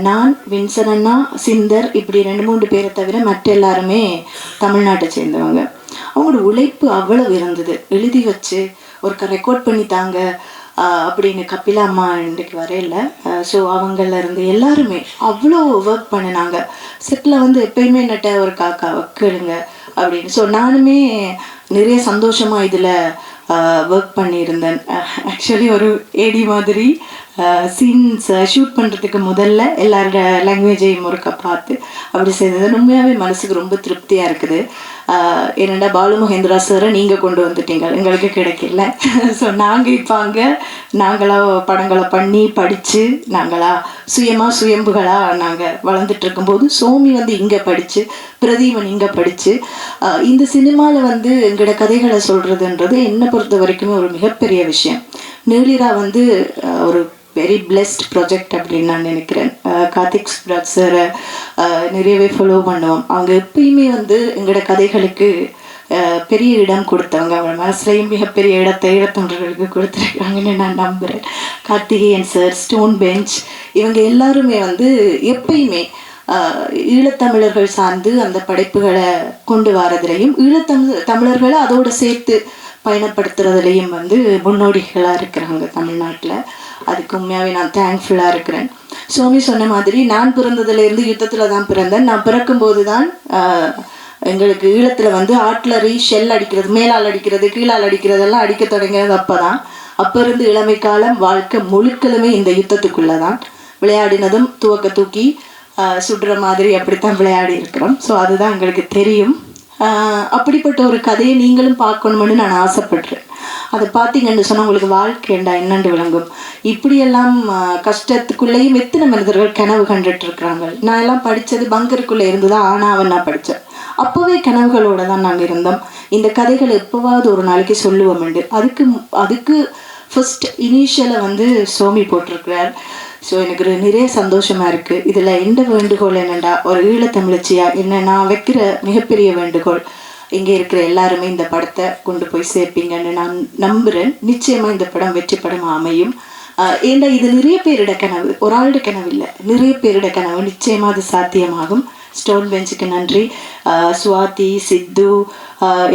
நான், வின்சன் அண்ணா, சிந்தர் இப்படி 2-3 பேரை தவிர மற்ற எல்லாருமே தமிழ்நாட்டை சேர்ந்தவங்க. அவங்களோட உழைப்பு அவ்வளவு இருந்தது. எழுதி வச்சு ஒரு ரெக்கார்ட் பண்ணித்தாங்க அப்படின்னு கபிலா அம்மா இன்றைக்கு வரையில. ஸோ அவங்கள்லேருந்து எல்லாருமே அவ்வளோ ஒர்க் பண்ணினாங்க. செட்டில் வந்து எப்பயுமே நட்ட ஒரு காக்கா கேளுங்க அப்படின்னு. ஸோ நானுமே நிறைய சந்தோஷமாக இதில் ஒர்க் பண்ணியிருந்தேன். ஆக்சுவலி ஒரு ஏடி மாதிரி சீன்ஸ் ஷூட் பண்ணுறதுக்கு முதல்ல எல்லாரோட லாங்குவேஜையும் ஒருக்கா பார்த்து அப்படி செய்தது உண்மையாகவே மனசுக்கு ரொம்ப திருப்தியாக இருக்குது. என்னென்னா பாலு மகேந்திரா சாரை நீங்கள் கொண்டு வந்துட்டீங்க, எங்களுக்கு கிடைக்கல. ஸோ நாங்கள் இப்போ அங்கே நாங்களாக படங்களை பண்ணி படித்து நாங்களாக சுயம்புகளாக நாங்கள் வளர்ந்துட்டு இருக்கும்போது சோமி வந்து இங்கே படித்து, பிரதீபன் இங்கே படித்து இந்த சினிமாவில் வந்து எங்களோட கதைகளை சொல்கிறதுன்றது என்னை பொறுத்த வரைக்குமே ஒரு மிகப்பெரிய விஷயம். நீலிரா வந்து ஒரு வெரி பிளெஸ்ட் ப்ராஜெக்ட் அப்படின்னு நான் நினைக்கிறேன். கார்த்திக் சுப்ராஜ் சாரை நிறையவே ஃபாலோ பண்ணுவோம். அவங்க எப்பயுமே வந்து எங்களோட கதைகளுக்கு பெரிய இடம் கொடுத்தவங்க. அவங்க மனசுலையும் மிகப்பெரிய இடத்தை ஈழத்தொண்டர்களுக்கு கொடுத்துருக்காங்கன்னு நான் நம்புகிறேன். கார்த்திகேயன் சார், ஸ்டோன் பெஞ்ச் இவங்க எல்லாருமே வந்து எப்பயுமே ஈழத்தமிழர்கள் சார்ந்து அந்த படைப்புகளை கொண்டு வரதுலையும் தமிழர்களை அதோடு சேர்த்து பயணப்படுத்துறதுலையும் வந்து முன்னோடிகளாக இருக்கிறாங்க தமிழ்நாட்டில். அதுக்கு உண்மையாகவே நான் தேங்க்ஃபுல்லாக இருக்கிறேன். சோமி சொன்ன மாதிரி நான் பிறந்ததுலேருந்து யுத்தத்தில் தான் பிறந்தேன். நான் பிறக்கும்போது தான் எங்களுக்கு ஈழத்தில் வந்து ஆட்லரி, ஷெல் அடிக்கிறது, மேலால் அடிக்கிறது, கீழால் அடிக்கிறதெல்லாம் அடிக்க தொடங்கினது அப்போ தான். அப்போ இருந்து இளமை காலம் வாழ்க்கை முழுக்களுமே இந்த யுத்தத்துக்குள்ளே தான். விளையாடினதும் தூக்கி சுடுற மாதிரி அப்படித்தான் விளையாடி இருக்கிறோம். ஸோ அதுதான் எங்களுக்கு தெரியும். அப்படிப்பட்ட ஒரு கதையை நீங்களும் பார்க்கணுமென்னு நான் ஆசைப்படுறேன். அதை பார்த்தீங்கன்னு சொன்னால் உங்களுக்கு வாழ்க்கைண்டா என்னென்று விளங்கும். இப்படியெல்லாம் கஷ்டத்துக்குள்ளேயும் எத்தனை மனிதர்கள் கனவு கண்டுட்டு இருக்கிறாங்க. நான் எல்லாம் படித்தது பங்கருக்குள்ளே இருந்து தான் ஆனாவன் நான் படித்தேன். அப்போவே கனவுகளோடு தான் நாங்கள் இருந்தோம். இந்த கதைகளை எப்போவாவது ஒரு நாளைக்கு சொல்லுவோம்ண்டு அதுக்கு ஃபர்ஸ்ட் இனிஷியலை வந்து சோமி போட்டிருக்கிறார். ஸோ எனக்கு நிறைய சந்தோஷமாக இருக்குது. இதில் எந்த வேண்டுகோள் என்னென்னா, ஒரு ஈழத்தமிழச்சியாக என்ன நான் வைக்கிற மிகப்பெரிய வேண்டுகோள், இங்கே இருக்கிற எல்லாருமே இந்த படத்தை கொண்டு போய் சேர்ப்பீங்கன்னு நான் நம்புகிறேன். நிச்சயமாக இந்த படம் வெற்றி படம் அமையும். ஏன்னா இது நிறைய பேரிட கனவு, ஒரு ஆளுடைய கனவு இல்லை, நிறைய பேரிட கனவு. நிச்சயமாக அது சாத்தியமாகும். ஸ்டோன் பெஞ்சுக்கு நன்றி. சுவாதி, சித்து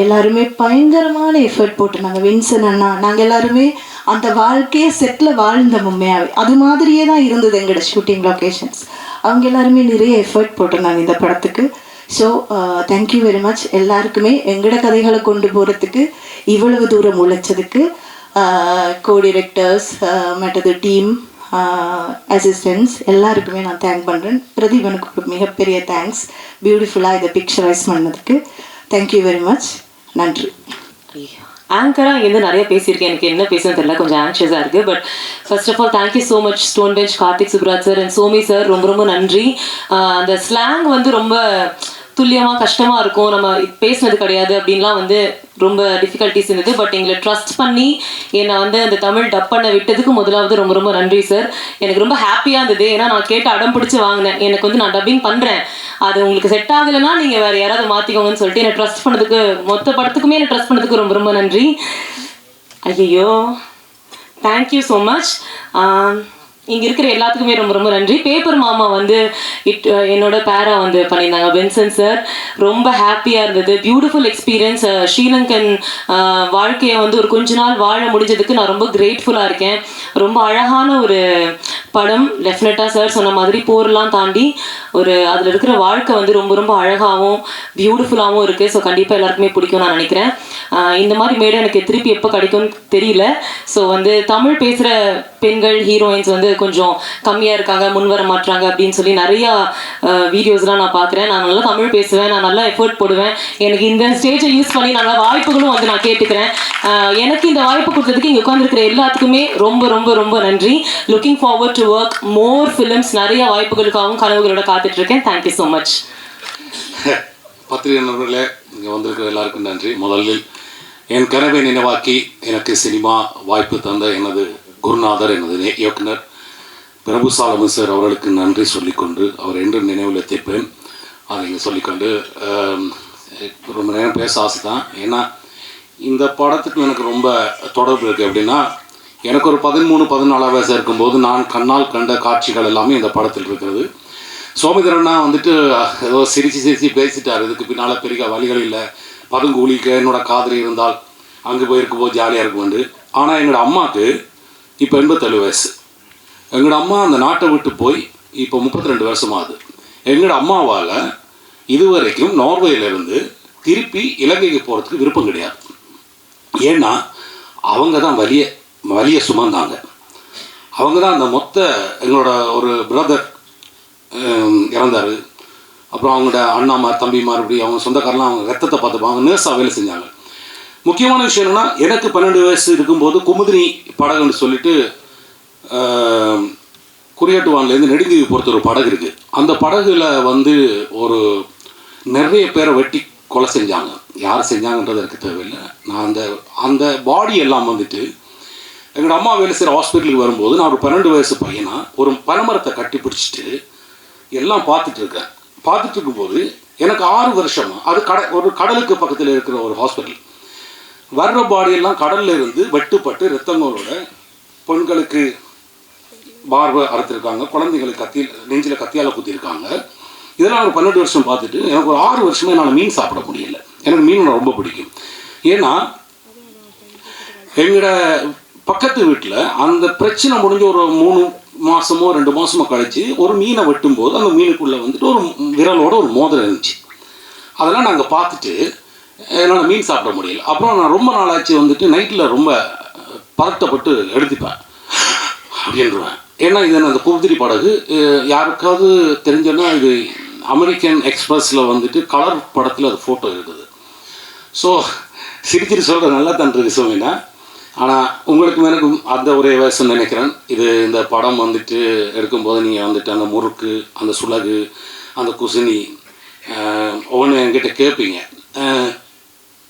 எல்லாருமே பயங்கரமான எஃபர்ட் போட்டு நாங்கள் வின்சன் அண்ணா நாங்கள் எல்லாருமே அந்த வாழ்க்கையை செட்டில் வாழ்ந்த உண்மையாகவே அது மாதிரியே தான் இருந்தது எங்களோட ஷூட்டிங் லொக்கேஷன்ஸ். அவங்க எல்லாருமே நிறைய எஃபர்ட் போட்டிருந்தாங்க இந்த படத்துக்கு. ஸோ தேங்க்யூ வெரி மச் எல்லாருக்குமே. எங்களோட கதைகளை கொண்டு போகிறதுக்கு இவ்வளவு தூரம் உழைச்சதுக்கு கோ டிரெக்டர்ஸ், மற்றது டீம், அசிஸ்டன்ட்ஸ் எல்லாருக்குமே நான் தேங்க் பண்ணுறேன். பிரதீபனுக்கு ஒரு மிகப்பெரிய தேங்க்ஸ், பியூட்டிஃபுல்லாக இதை பிக்சரைஸ் பண்ணதுக்கு. Thank you very much. நன்றி. ஆங்கராக இங்கேருந்து நிறைய பேசியிருக்கேன், எனக்கு என்ன பேசுன்னு தெரியல, கொஞ்சம் ஆங்ஷியஸாக இருக்குது. But first of all thank you so much Stone Bench, Karthik Subbaraj sir and Somi sir, ரொம்ப ரொம்ப நன்றி. அந்த ஸ்லாங் வந்து ரொம்ப துல்லியமாக கஷ்டமாக இருக்கும், நம்ம பேசினது கிடையாது அப்படின்லாம் வந்து ரொம்ப டிஃபிகல்ட்டிஸ் இருந்தது. பட் எங்களை ட்ரஸ்ட் பண்ணி என்னை வந்து அந்த தமிழ் டப் பண்ண விட்டதுக்கு முதலாவது ரொம்ப ரொம்ப நன்றி சார். எனக்கு ரொம்ப ஹாப்பியாக இருந்தது. ஏன்னா நான் கேட்டு அடம் பிடிச்சி வாங்கினேன், எனக்கு வந்து நான் டப்பிங் பண்ணுறேன், அது உங்களுக்கு செட் ஆகலைன்னா நீங்கள் வேறு யாராவது மாற்றிக்கோங்கன்னு சொல்லிட்டு என்னை ட்ரஸ்ட் பண்ணதுக்கு, மொத்த படத்துக்குமே என்னை ட்ரஸ்ட் பண்ணதுக்கு ரொம்ப ரொம்ப நன்றி. ஐயோ, தேங்க்யூ ஸோ மச். இங்கே இருக்கிற எல்லாத்துக்குமே ரொம்ப ரொம்ப நன்றி. பேப்பர் மாமா வந்து என்னோட பேரா வந்து பண்ணியிருந்தாங்க, பென்சன் சார். ரொம்ப ஹாப்பியாக இருந்தது, பியூட்டிஃபுல் எக்ஸ்பீரியன்ஸ். ஸ்ரீலங்கன் வாழ்க்கையை வந்து ஒரு கொஞ்ச நாள் வாழ முடிஞ்சதுக்கு நான் ரொம்ப கிரேட்ஃபுல்லாக இருக்கேன். ரொம்ப அழகான ஒரு படம். டெஃபினட்டாக சார் சொன்ன மாதிரி போர்லாம் தாண்டி ஒரு அதில் இருக்கிற வாழ்க்கை வந்து ரொம்ப ரொம்ப அழகாகவும் பியூட்டிஃபுல்லாகவும் இருக்குது. ஸோ கண்டிப்பாக எல்லாருக்குமே பிடிக்கும் நான் நினைக்கிறேன். இந்த மாதிரி மேடம் எனக்கு திருப்பி எப்போ கிடைக்கும்னு தெரியல. ஸோ வந்து தமிழ் பேசுகிற பெண்கள் ஹீரோயின்ஸ் வந்து கொஞ்சம் கம்மியாக இருக்காங்க, முன் வர மாட்டாங்க அப்படின்னு சொல்லி நிறையா வீடியோஸ்லாம் நான் பார்க்குறேன். நான் நல்லா தமிழ் பேசுவேன், நான் நல்லா எஃபர்ட் போடுவேன். எனக்கு இந்த ஸ்டேஜை யூஸ் பண்ணி நல்லா வாய்ப்புகளும் வந்து நான் கேட்டுக்கிறேன். எனக்கு இந்த வாய்ப்பு கொடுத்ததுக்கு இங்கே உட்காந்துருக்கிற எல்லாத்துக்குமே ரொம்ப ரொம்ப ரொம்ப நன்றி. Looking forward to work more films. நிறைய வாய்ப்புகளுக்காகவும் கனவுகளோட காத்துட்ருக்கேன். Thank you so much. பத்திரிகை நண்பர்களே, இங்கே வந்திருக்கிற எல்லாருக்கும் நன்றி. முதலில் என் கனவை நினைவாக்கி எனக்கு சினிமா வாய்ப்பு தந்த எனது குருநாதர், எனது இயக்குனர் பிரபு சாலமன் சார் அவர்களுக்கு நன்றி சொல்லிக்கொண்டு, அவர் என்று நினைவில் தேய்ப்பேன் அதை இங்கே சொல்லிக்கொண்டு ரொம்ப நேரம் பேச ஆசை தான். ஏன்னா இந்த படத்துக்கு எனக்கு ரொம்ப தொடர்பு இருக்குது. எப்படின்னா, எனக்கு ஒரு 13-14 வயசு இருக்கும்போது நான் கண்ணால் கண்ட காட்சிகள் எல்லாமே இந்த படத்தில் இருக்கிறது. சோமிதரன்னா வந்துட்டு ஏதோ சிரித்து பேசிட்டார், இதுக்கு பின்னால் பெரிய வழிகள் இல்லை, பதுங்கூலிக்க என்னோடய காதலி இருந்தால் அங்கே போயிருக்கும்போது ஜாலியாக இருக்குமெண்டு. ஆனால் எங்களோட அம்மாவுக்கு இப்போ 87 வயசு. எங்களோட அம்மா அந்த நாட்டை விட்டு போய் இப்போ 32 வருஷமாகுது. எங்களோட அம்மாவால் இதுவரைக்கும் நார்வேயிலேருந்து திருப்பி இலங்கைக்கு போகிறதுக்கு விருப்பம் கிடையாது. ஏன்னா அவங்க தான் வலிய சுமந்தாங்க. அவங்க தான் அந்த மொத்த எங்களோட ஒரு பிரதர் இறந்தார், அப்புறம் அவங்களோட அண்ணாமார் தம்பிமார் இப்படி அவங்க சொந்தக்காரெலாம் அவங்க ரத்தத்தை பார்த்துப்பாங்க, நேர்ஸாக வேலை செஞ்சாங்க. முக்கியமான விஷயம் என்னென்னா, எனக்கு 12 வயசு இருக்கும்போது குமுதினி படகுன்னு சொல்லிட்டு குறியாட்டுவான்லேருந்து நெடுந்தீவு பொறுத்த ஒரு படகு இருக்குது. அந்த படகுல வந்து ஒரு நிறைய பேரை வெட்டி கொலை செஞ்சாங்க. யார் செஞ்சாங்கன்றது எனக்கு தேவையில்லை. நான் அந்த பாடி எல்லாம் வந்துட்டு எங்களோட அம்மா வேலை செய்கிற ஹாஸ்பிட்டலுக்கு வரும்போது நான் ஒரு 12 வயசு பையனா ஒரு பனைமரத்தை கட்டி பிடிச்சிட்டு எல்லாம் பார்த்துட்டு இருக்கும்போது எனக்கு 6 வருஷமாக அது ஒரு கடலுக்கு பக்கத்தில் இருக்கிற ஒரு ஹாஸ்பிட்டல். வர்ற பாடியெல்லாம் கடலில் இருந்து வெட்டுப்பட்டு ரத்தங்களோட பெண்களுக்கு பார்வை அறுத்துருக்காங்க, குழந்தைங்களுக்கு நெஞ்சில் கத்தியால் குத்திருக்காங்க. இதெல்லாம் ஒரு 12 வருஷம் பார்த்துட்டு எனக்கு ஒரு 6 வருஷமே என்னால் மீன் சாப்பிட முடியல. எனக்கு மீன் ரொம்ப பிடிக்கும். ஏன்னா எங்களோட பக்கத்து வீட்டில் அந்த பிரச்சனை முடிஞ்ச ஒரு 3 மாதமோ 2 மாதமோ கழிச்சு ஒரு மீனை வெட்டும்போது அந்த மீனுக்குள்ளே வந்துட்டு ஒரு விரலோட ஒரு மோதிரம் இருந்துச்சு. அதெல்லாம் நாங்கள் பார்த்துட்டு என்னால் மீன் சாப்பிட முடியல. அப்புறம் நான் ரொம்ப நாளாச்சு வந்துட்டு நைட்டில் ரொம்ப பதட்டப்பட்டு எடுத்துப்பேன் அப்படின்றான். ஏன்னா இது அந்த குமுதிரி படகு யாருக்காவது தெரிஞ்சோன்னா இது அமெரிக்கன் எக்ஸ்பிரஸில் வந்துட்டு கலர் படத்தில் அது ஃபோட்டோ இருக்குது. ஸோ சிரிச்சிட்டு சொல்கிறது நல்லா தான் இருக்குது சோமினா. ஆனால் உங்களுக்கும் எனக்கும் அந்த ஒரே வயசுன்னு நினைக்கிறேன். இந்த படம் வந்துட்டு எடுக்கும்போது நீங்கள் வந்துட்டு அந்த முறுக்கு, அந்த சுலகு, அந்த குசினி ஒவ்வொன்று என்கிட்ட கேட்பீங்க.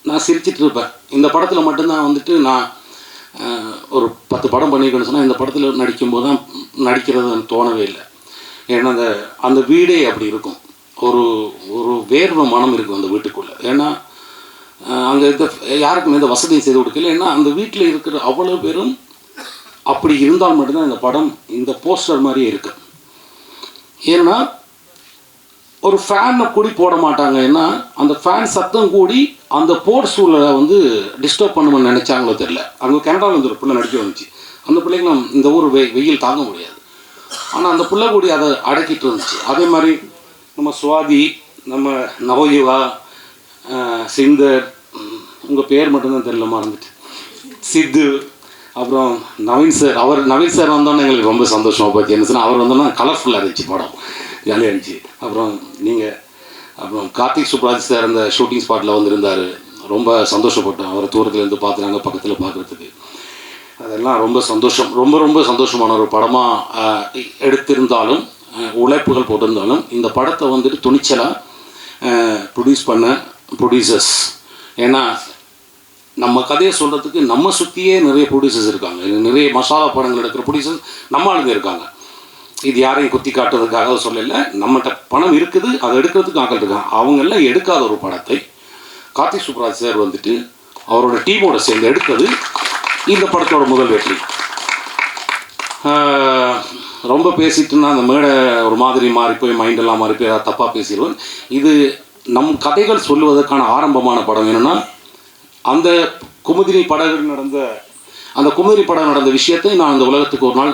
நான் சிரிச்சிட்டு இருப்பேன். இந்த படத்தில் மட்டும்தான் வந்துட்டு நான் ஒரு 10 படம் பண்ணியிருக்கேன்னு சொன்னால் இந்த படத்தில் நடிக்கும்போது தான் நடிக்கிறது தோணவே இல்லை. ஏன்னா அந்த வீடே அப்படி இருக்கும். ஒரு வேர்வை மனம் இருக்கும் அந்த வீட்டுக்குள்ளே. ஏன்னா அங்கே யாருக்கும் எந்த வசதியும் செய்து கொடுக்கல. ஏன்னா அந்த வீட்டில் இருக்கிற அவ்வளோ பேரும் அப்படி இருந்தால் மட்டும்தான் இந்த படம் இந்த போஸ்டர் மாதிரியே இருக்கு. ஏன்னா ஒரு ஃபேனை கூடி போட மாட்டாங்க. ஏன்னா அந்த ஃபேன் சத்தம் கூடி அந்த போர் சூழலை டிஸ்டர்ப் பண்ணுமென்னு நினச்சாங்களோ தெரியல. அங்கே கனடாவில் ஒரு பிள்ளை நடிக்க வந்துச்சு. அந்த பிள்ளைங்களும் இந்த ஊர் வெயில் தாங்க முடியாது. ஆனால் அந்த பிள்ளை கூடி அதை அடக்கிட்டு இருந்துச்சு. அதே மாதிரி நம்ம சுவாதி, நம்ம நவயுவா, சிந்தர், உங்கள் பேர் மட்டும்தான் தெரியல, மறந்துட்டு, சித்து, அப்புறம் நவீன் சார் வந்தோன்னே எங்களுக்கு ரொம்ப சந்தோஷமாக போச்சு. என்ன சொன்னால் அவர் வந்தோன்னா கலர்ஃபுல்லாக இருந்துச்சு, படம் ஜாலியாக இருந்துச்சு. அப்புறம் நீங்கள் அப்புறம் கார்த்திக் சுப்ராஜ் சார் அந்த ஷூட்டிங் ஸ்பாட்டில் வந்திருந்தார். ரொம்ப சந்தோஷப்பட்டோம். அவரை தூரத்துலேருந்து பார்த்துனாங்க, பக்கத்தில் பார்க்குறதுக்கு. அதெல்லாம் ரொம்ப சந்தோஷம். ரொம்ப சந்தோஷமான ஒரு படமாக எடுத்திருந்தாலும், உழைப்புகள் போட்டிருந்தாலும், இந்த படத்தை துணிச்சலாக ப்ரொடியூஸ் பண்ண ப்ரொடியூசர்ஸ். ஏன்னா நம்ம கதையை சொல்கிறதுக்கு நம்ம சுற்றியே நிறைய ப்ரொடியூசர்ஸ் இருக்காங்க. நிறைய மசாலா படங்கள் எடுக்கிற ப்ரொடியூசர்ஸ் நம்ம ஆளுங்க இருக்காங்க. இது யாரையும் குத்தி காட்டுறதுக்காக சொல்லலை. நம்மகிட்ட பணம் இருக்குது, அதை எடுக்கிறதுக்கு ஆக்கள் இருக்காங்க. அவங்கெல்லாம் எடுக்காத ஒரு படத்தை கார்த்திக் சுப்ராஜ் சார் அவரோட டீமோட சேர்ந்து எடுத்தது இந்த படத்தோட முதல் வெற்றி. ரொம்ப பேசிட்டுன்னா அந்த மேடை ஒரு மாதிரி மாறி போய் மைண்டெல்லாம் மாறி போய் ஏதாவது தப்பாக பேசிடுவேன். இது நம் கதைகள் சொல்லுவதற்கான ஆரம்பமான படம். என்னென்னா அந்த குமுதினி படம் நடந்த விஷயத்தை நான் அந்த உலகத்துக்கு ஒரு நாள்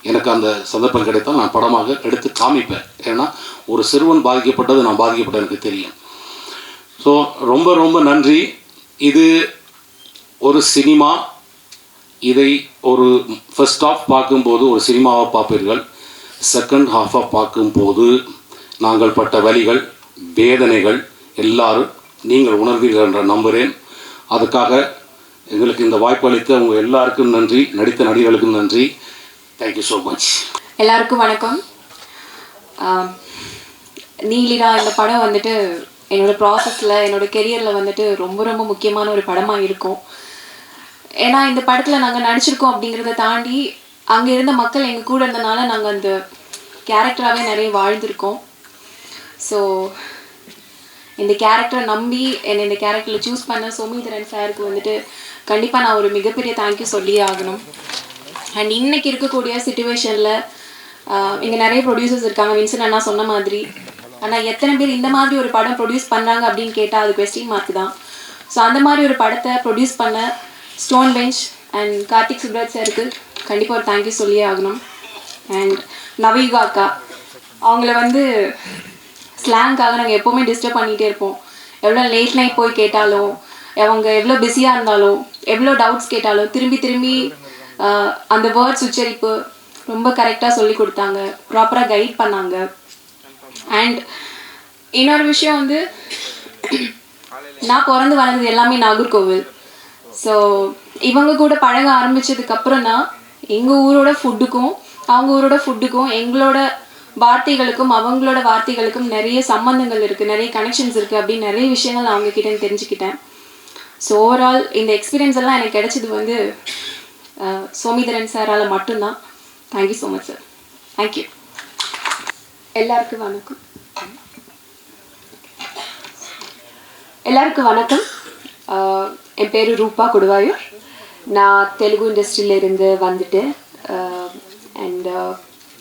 எனக்கு அந்த சந்தர்ப்பம் கிடைத்தால் நான் படமாக எடுத்து காமிப்பேன். ஏன்னா ஒரு சிறுவன் பாதிக்கப்பட்டது நான் பாதிக்கப்பட்ட எனக்கு தெரியும். ஸோ ரொம்ப நன்றி. இது ஒரு சினிமா. இதை ஒரு ஃபர்ஸ்ட் ஹாஃப் பார்க்கும்போது ஒரு சினிமாவை பார்ப்பீர்கள். செகண்ட் ஹாஃபாக பார்க்கும்போது நாங்கள் பட்ட வலிகள், வேதனைகள் எல்லாரும் நீங்கள் உணர்வீர்கள் என்ற நம்புகிறேன். அதுக்காக எங்களுக்கு இந்த வாய்ப்பு அளித்த உங்கள் எல்லாருக்கும் நன்றி, நடித்த நடிகர்களுக்கும் நன்றி. Thank you so much. எல்லாருக்கும் வணக்கம். நீலிரா இந்த படம் என்னோடய ப்ராசஸில், என்னோடய கெரியரில் ரொம்ப முக்கியமான ஒரு படமாக இருக்கும். ஏன்னா இந்த படத்தில் நாங்கள் நடிச்சிருக்கோம் அப்படிங்கிறத தாண்டி அங்கே இருந்த மக்கள் எங்கள் கூட இருந்தனால நாங்கள் அந்த கேரக்டராகவே நிறைய வாழ்ந்திருக்கோம். ஸோ இந்த கேரக்டரை நம்பி என்னை இந்த கேரக்டரில் சூஸ் பண்ண சோமிதரன் சாருக்கு கண்டிப்பாக நான் ஒரு மிகப்பெரிய தேங்க்யூ சொல்லியே ஆகணும். அண்ட் இன்றைக்கி இருக்கக்கூடிய சிச்சுவேஷனில் இங்கே நிறைய ப்ரொடியூசர்ஸ் இருக்காங்க, வின்சன் அண்ணா சொன்ன மாதிரி. ஆனால் எத்தனை பேர் இந்த மாதிரி ஒரு படம் ப்ரொடியூஸ் பண்ணுறாங்க அப்படின்னு கேட்டால் அது கொஸ்டின் மார்க் தான். ஸோ அந்த மாதிரி ஒரு படத்தை ப்ரொடியூஸ் பண்ண stone bench and Karthik Subbaraj சாருக்கு கண்டிப்பாக ஒரு தேங்க்யூ சொல்லியே ஆகணும். அண்ட் நவீகா அக்கா, அவங்கள ஸ்லாங்காக நாங்கள் எப்போவுமே டிஸ்டர்ப் பண்ணிகிட்டே இருப்போம். எவ்வளோ லேட் நைட் போய் கேட்டாலும், அவங்க எவ்வளோ பிஸியாக இருந்தாலும், எவ்வளோ டவுட்ஸ் கேட்டாலும் திரும்பி அந்த வேர்ட்ஸ் உச்சரிப்பு ரொம்ப கரெக்டாக சொல்லி கொடுத்தாங்க, ப்ராப்பராக கைட் பண்ணாங்க. அண்ட் இன்னொரு விஷயம் நான் பிறந்து வளர்ந்தது எல்லாமே நாகர்கோவில். ஸோ இவங்க கூட பழக ஆரம்பித்ததுக்கப்புறம் தான் எங்கள் ஊரோட ஃபுட்டுக்கும் அவங்க ஊரோட ஃபுட்டுக்கும் எங்களோட வார்த்தைகளுக்கும் அவங்களோட வார்த்தைகளுக்கும் நிறைய சம்பந்தங்கள் இருக்குது, நிறைய கனெக்ஷன்ஸ் இருக்குது அப்படின்னு நிறைய விஷயங்கள் நான் அவங்கக்கிட்ட தெரிஞ்சுக்கிட்டேன். ஸோ ஓவரால் இந்த எக்ஸ்பீரியன்ஸ் எல்லாம் எனக்கு கிடைச்சது சோமிதரன் சாரால் மட்டும்தான். Thank you so much sir. Thank you. எல்லாருக்கும் வணக்கம். என் பேர் ரூபா கொடுவாயூர். நான் தெலுங்கு இண்டஸ்ட்ரியிலேருந்து வந்துட்டு அண்ட்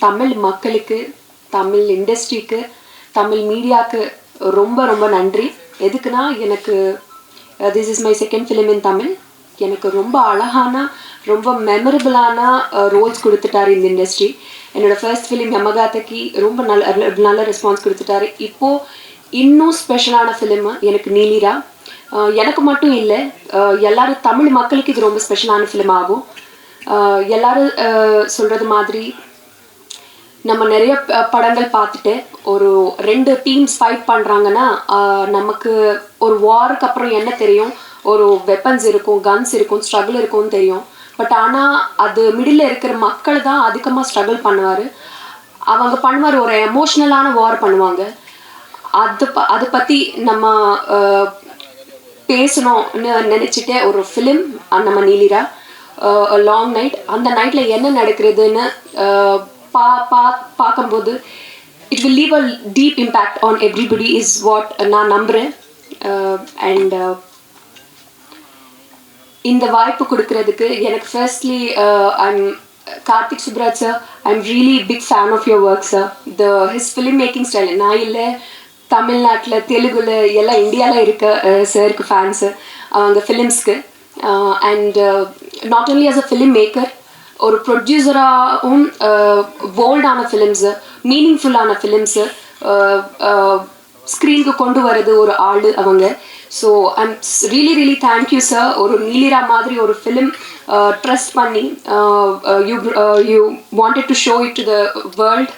தமிழ் மக்களுக்கு, தமிழ் இண்டஸ்ட்ரிக்கு, தமிழ் மீடியாவுக்கு ரொம்ப நன்றி. எதுக்குன்னா எனக்கு this is my second film in Tamil. எனக்கு ரொம்ப அழகான, ரொம்ப மெமரபிளான ரோல்ஸ் கொடுத்துட்டாரு இந்த இண்டஸ்ட்ரி. என்னோடய ஃபர்ஸ்ட் ஃபிலிம் யமகாத்தக்கு ரொம்ப நல்ல ரெஸ்பான்ஸ் கொடுத்துட்டாரு. இப்போது இன்னும் ஸ்பெஷலான ஃபிலிமு எனக்கு நீலிரா. எனக்கு மட்டும் இல்லை, எல்லோரும் தமிழ் மக்களுக்கு இது ரொம்ப ஸ்பெஷலான ஃபிலிம் ஆகும். எல்லோரும் சொல்கிறது மாதிரி நம்ம நிறைய படங்கள் பார்த்துட்டு ஒரு 2 டீம்ஸ் ஃபைட் பண்ணுறாங்கன்னா நமக்கு ஒரு வாருக்கு அப்புறம் என்ன தெரியும், ஒரு வெப்பன்ஸ் இருக்கும், கன்ஸ் இருக்கும், ஸ்ட்ரகிள் இருக்கும்னு தெரியும். பட் ஆனால் அது மிடில் இருக்கிற மக்கள் தான் அதிகமாக ஸ்ட்ரகிள் பண்ணுவார். அவங்க பண்ணுவார், ஒரு எமோஷ்னலான வார் பண்ணுவாங்க. அதை பற்றி நம்ம பேசணும்னு நினச்சிட்டு ஒரு ஃபிலிம் நம்ம நீலிரா லாங் நைட். அந்த நைட்டில் என்ன நடக்கிறதுன்னு பார்க்கும்போது it will leave a deep impact on everybody is what நான் நம்புகிறேன். அண்ட் இந்த வாய்ப்பு கொடுக்கறதுக்கு எனக்கு firstly I'm Karthik Subraj sir, I'm really big fan of your work sir. His film making style, நான் இல்லை தமிழ்நாட்டில் தெலுங்குல எல்லாம் இந்தியாவில் இருக்க சருக்கு ஃபேன்ஸு அவங்க ஃபிலிம்ஸ்க்கு. And not only as a film maker, ஒரு ப்ரொடியூசராகவும் போல்டான ஃபிலிம்ஸு, மீனிங்ஃபுல்லான ஃபிலிம்ஸு ஸ்க்ரீனுக்கு கொண்டு வரது ஒரு ஆள் அவங்க. So I'm really thank you sir. ஒரு நீலிரா மாதிரி ஒரு ஃபிலிம் ட்ரஸ்ட் பண்ணி you wanted to show it to the world.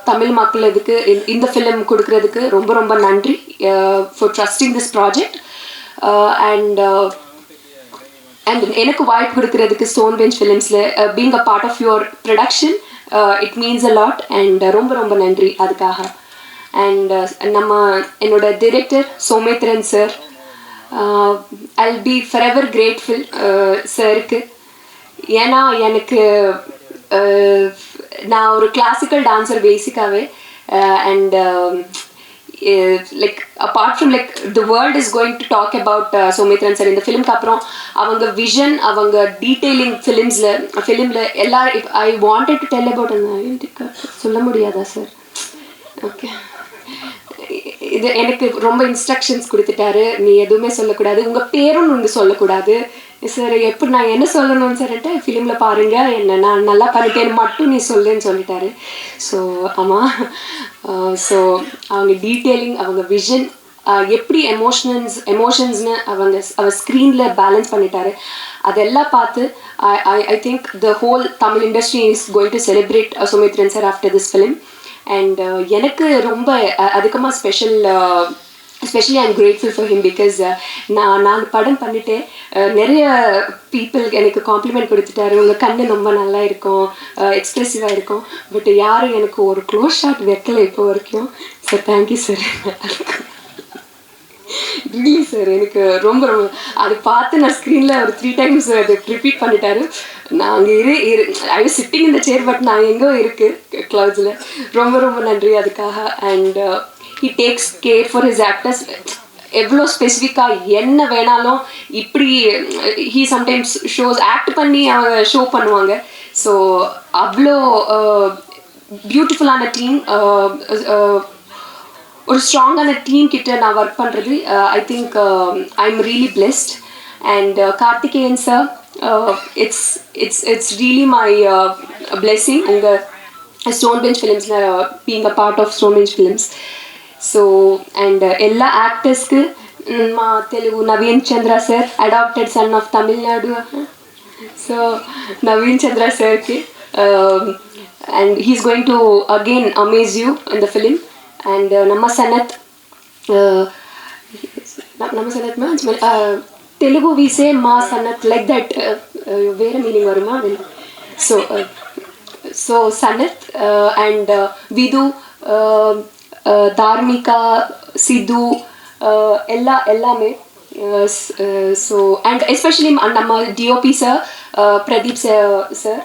Tamil மக்கள் இதுக்கு இந்த ஃபிலிம் கொடுக்கறதுக்கு ரொம்ப ரொம்ப நன்றி for trusting this project. And எனக்கு வாய்ப்பு கொடுக்கறதுக்கு ஸ்டோன் பெஞ்ச் ஃபிலிம்ஸில் being a part of your production it means a lot. And ரொம்ப ரொம்ப நன்றி அதுக்காக. அண்ட் என்னோட director Sometharan sir, I'll be forever grateful சாருக்கு. ஏன்னா எனக்கு நான் ஒரு கிளாசிக்கல் டான்ஸர் பேசிக்காகவே. And like apart from like the world is going to talk about Sometharan sir. இந்த ஃபிலிம்க்கு அப்புறம் அவங்க விஷன், அவங்க டீட்டெயிலிங் ஃபிலிமில் எல்லா I wanted to tell about. அந்த சொல்ல முடியாதா சார்? ஓகே, இது எனக்கு ரொம்ப இன்ஸ்ட்ரக்ஷன்ஸ் கொடுத்துட்டாரு. நீ எதுவுமே சொல்லக்கூடாது, உங்கள் பேரும் நீங்கள் சொல்லக்கூடாது சார். எப்படி நான் என்ன சொல்லணும்னு சார்ன்ட்டு ஃபிலிமில் பாருங்கள், என்ன நான் நல்லா பண்ணிட்டேன்னு மட்டும் நீ சொல்லுன்னு சொல்லிட்டாரு. ஸோ ஆமாம், ஸோ அவங்க டீட்டெயிலிங், அவங்க விஷன், எப்படி எமோஷன்ஸ்னு அவர் ஸ்க்ரீனில் பேலன்ஸ் பண்ணிட்டாரு. அதெல்லாம் பார்த்து I think the whole Tamil industry is going to celebrate Sometharan sir after this film. And எனக்கு ரொம்ப அதிகமாக specially I'm grateful for him because நான் படம் பண்ணிட்டு நிறைய பீப்புள் எனக்கு காம்ப்ளிமெண்ட் கொடுத்துட்டாரு. உங்கள் கண்ணு ரொம்ப நல்லா இருக்கும், எக்ஸ்ப்ரெசிவாக இருக்கும். பட் யாரும் எனக்கு ஒரு க்ளோஸ் ஷாட் வைக்கலை இப்போ வரைக்கும். Sir thank you sir. Really sir எனக்கு ரொம்ப ரொம்ப அது பார்த்து நான் ஸ்க்ரீனில் ஒரு 3 times அது ரிப்பீட் பண்ணிட்டாரு. நான் அங்கே ஐ வாஸ் சிட்டிங் இந்த சேர், பட் நான் எங்கோ இருக்குது க்ளவுட்ஸில். ரொம்ப ரொம்ப நன்றி அதுக்காக. And he takes care for his actors. எவ்வளோ ஸ்பெசிஃபிக்காக என்ன வேணாலும் இப்படி ஹீ சம்டைம்ஸ் ஷோஸ் ஆக்ட் பண்ணி அவங்க ஷோ பண்ணுவாங்க. ஸோ அவ்வளோ பியூட்டிஃபுல்லான டீம், ஒரு ஸ்ட்ராங்கான டீம் கிட்ட நான் ஒர்க் பண்ணுறது I think I am really blessed. And Karthikeyan sir, it's really my blessing உங்கள் ஸ்டோன் பெஞ்ச் ஃபிலிம்ஸில் being a part of stone bench films. So and எல்லா ஆக்டர்ஸ்க்கு మా Telugu Naveen Chandra sir, adopted son of Tamil Nadu. So Naveen Chandra సార్కి and he's going to again amaze you in the film. And Nama Sanath means Telugu we say Ma Sanath like that, where meaning varuma. So Sanath and Vidu, Dharmika, Sidhu, ellame. So and especially நம்ம DOP sir, Pradeep sir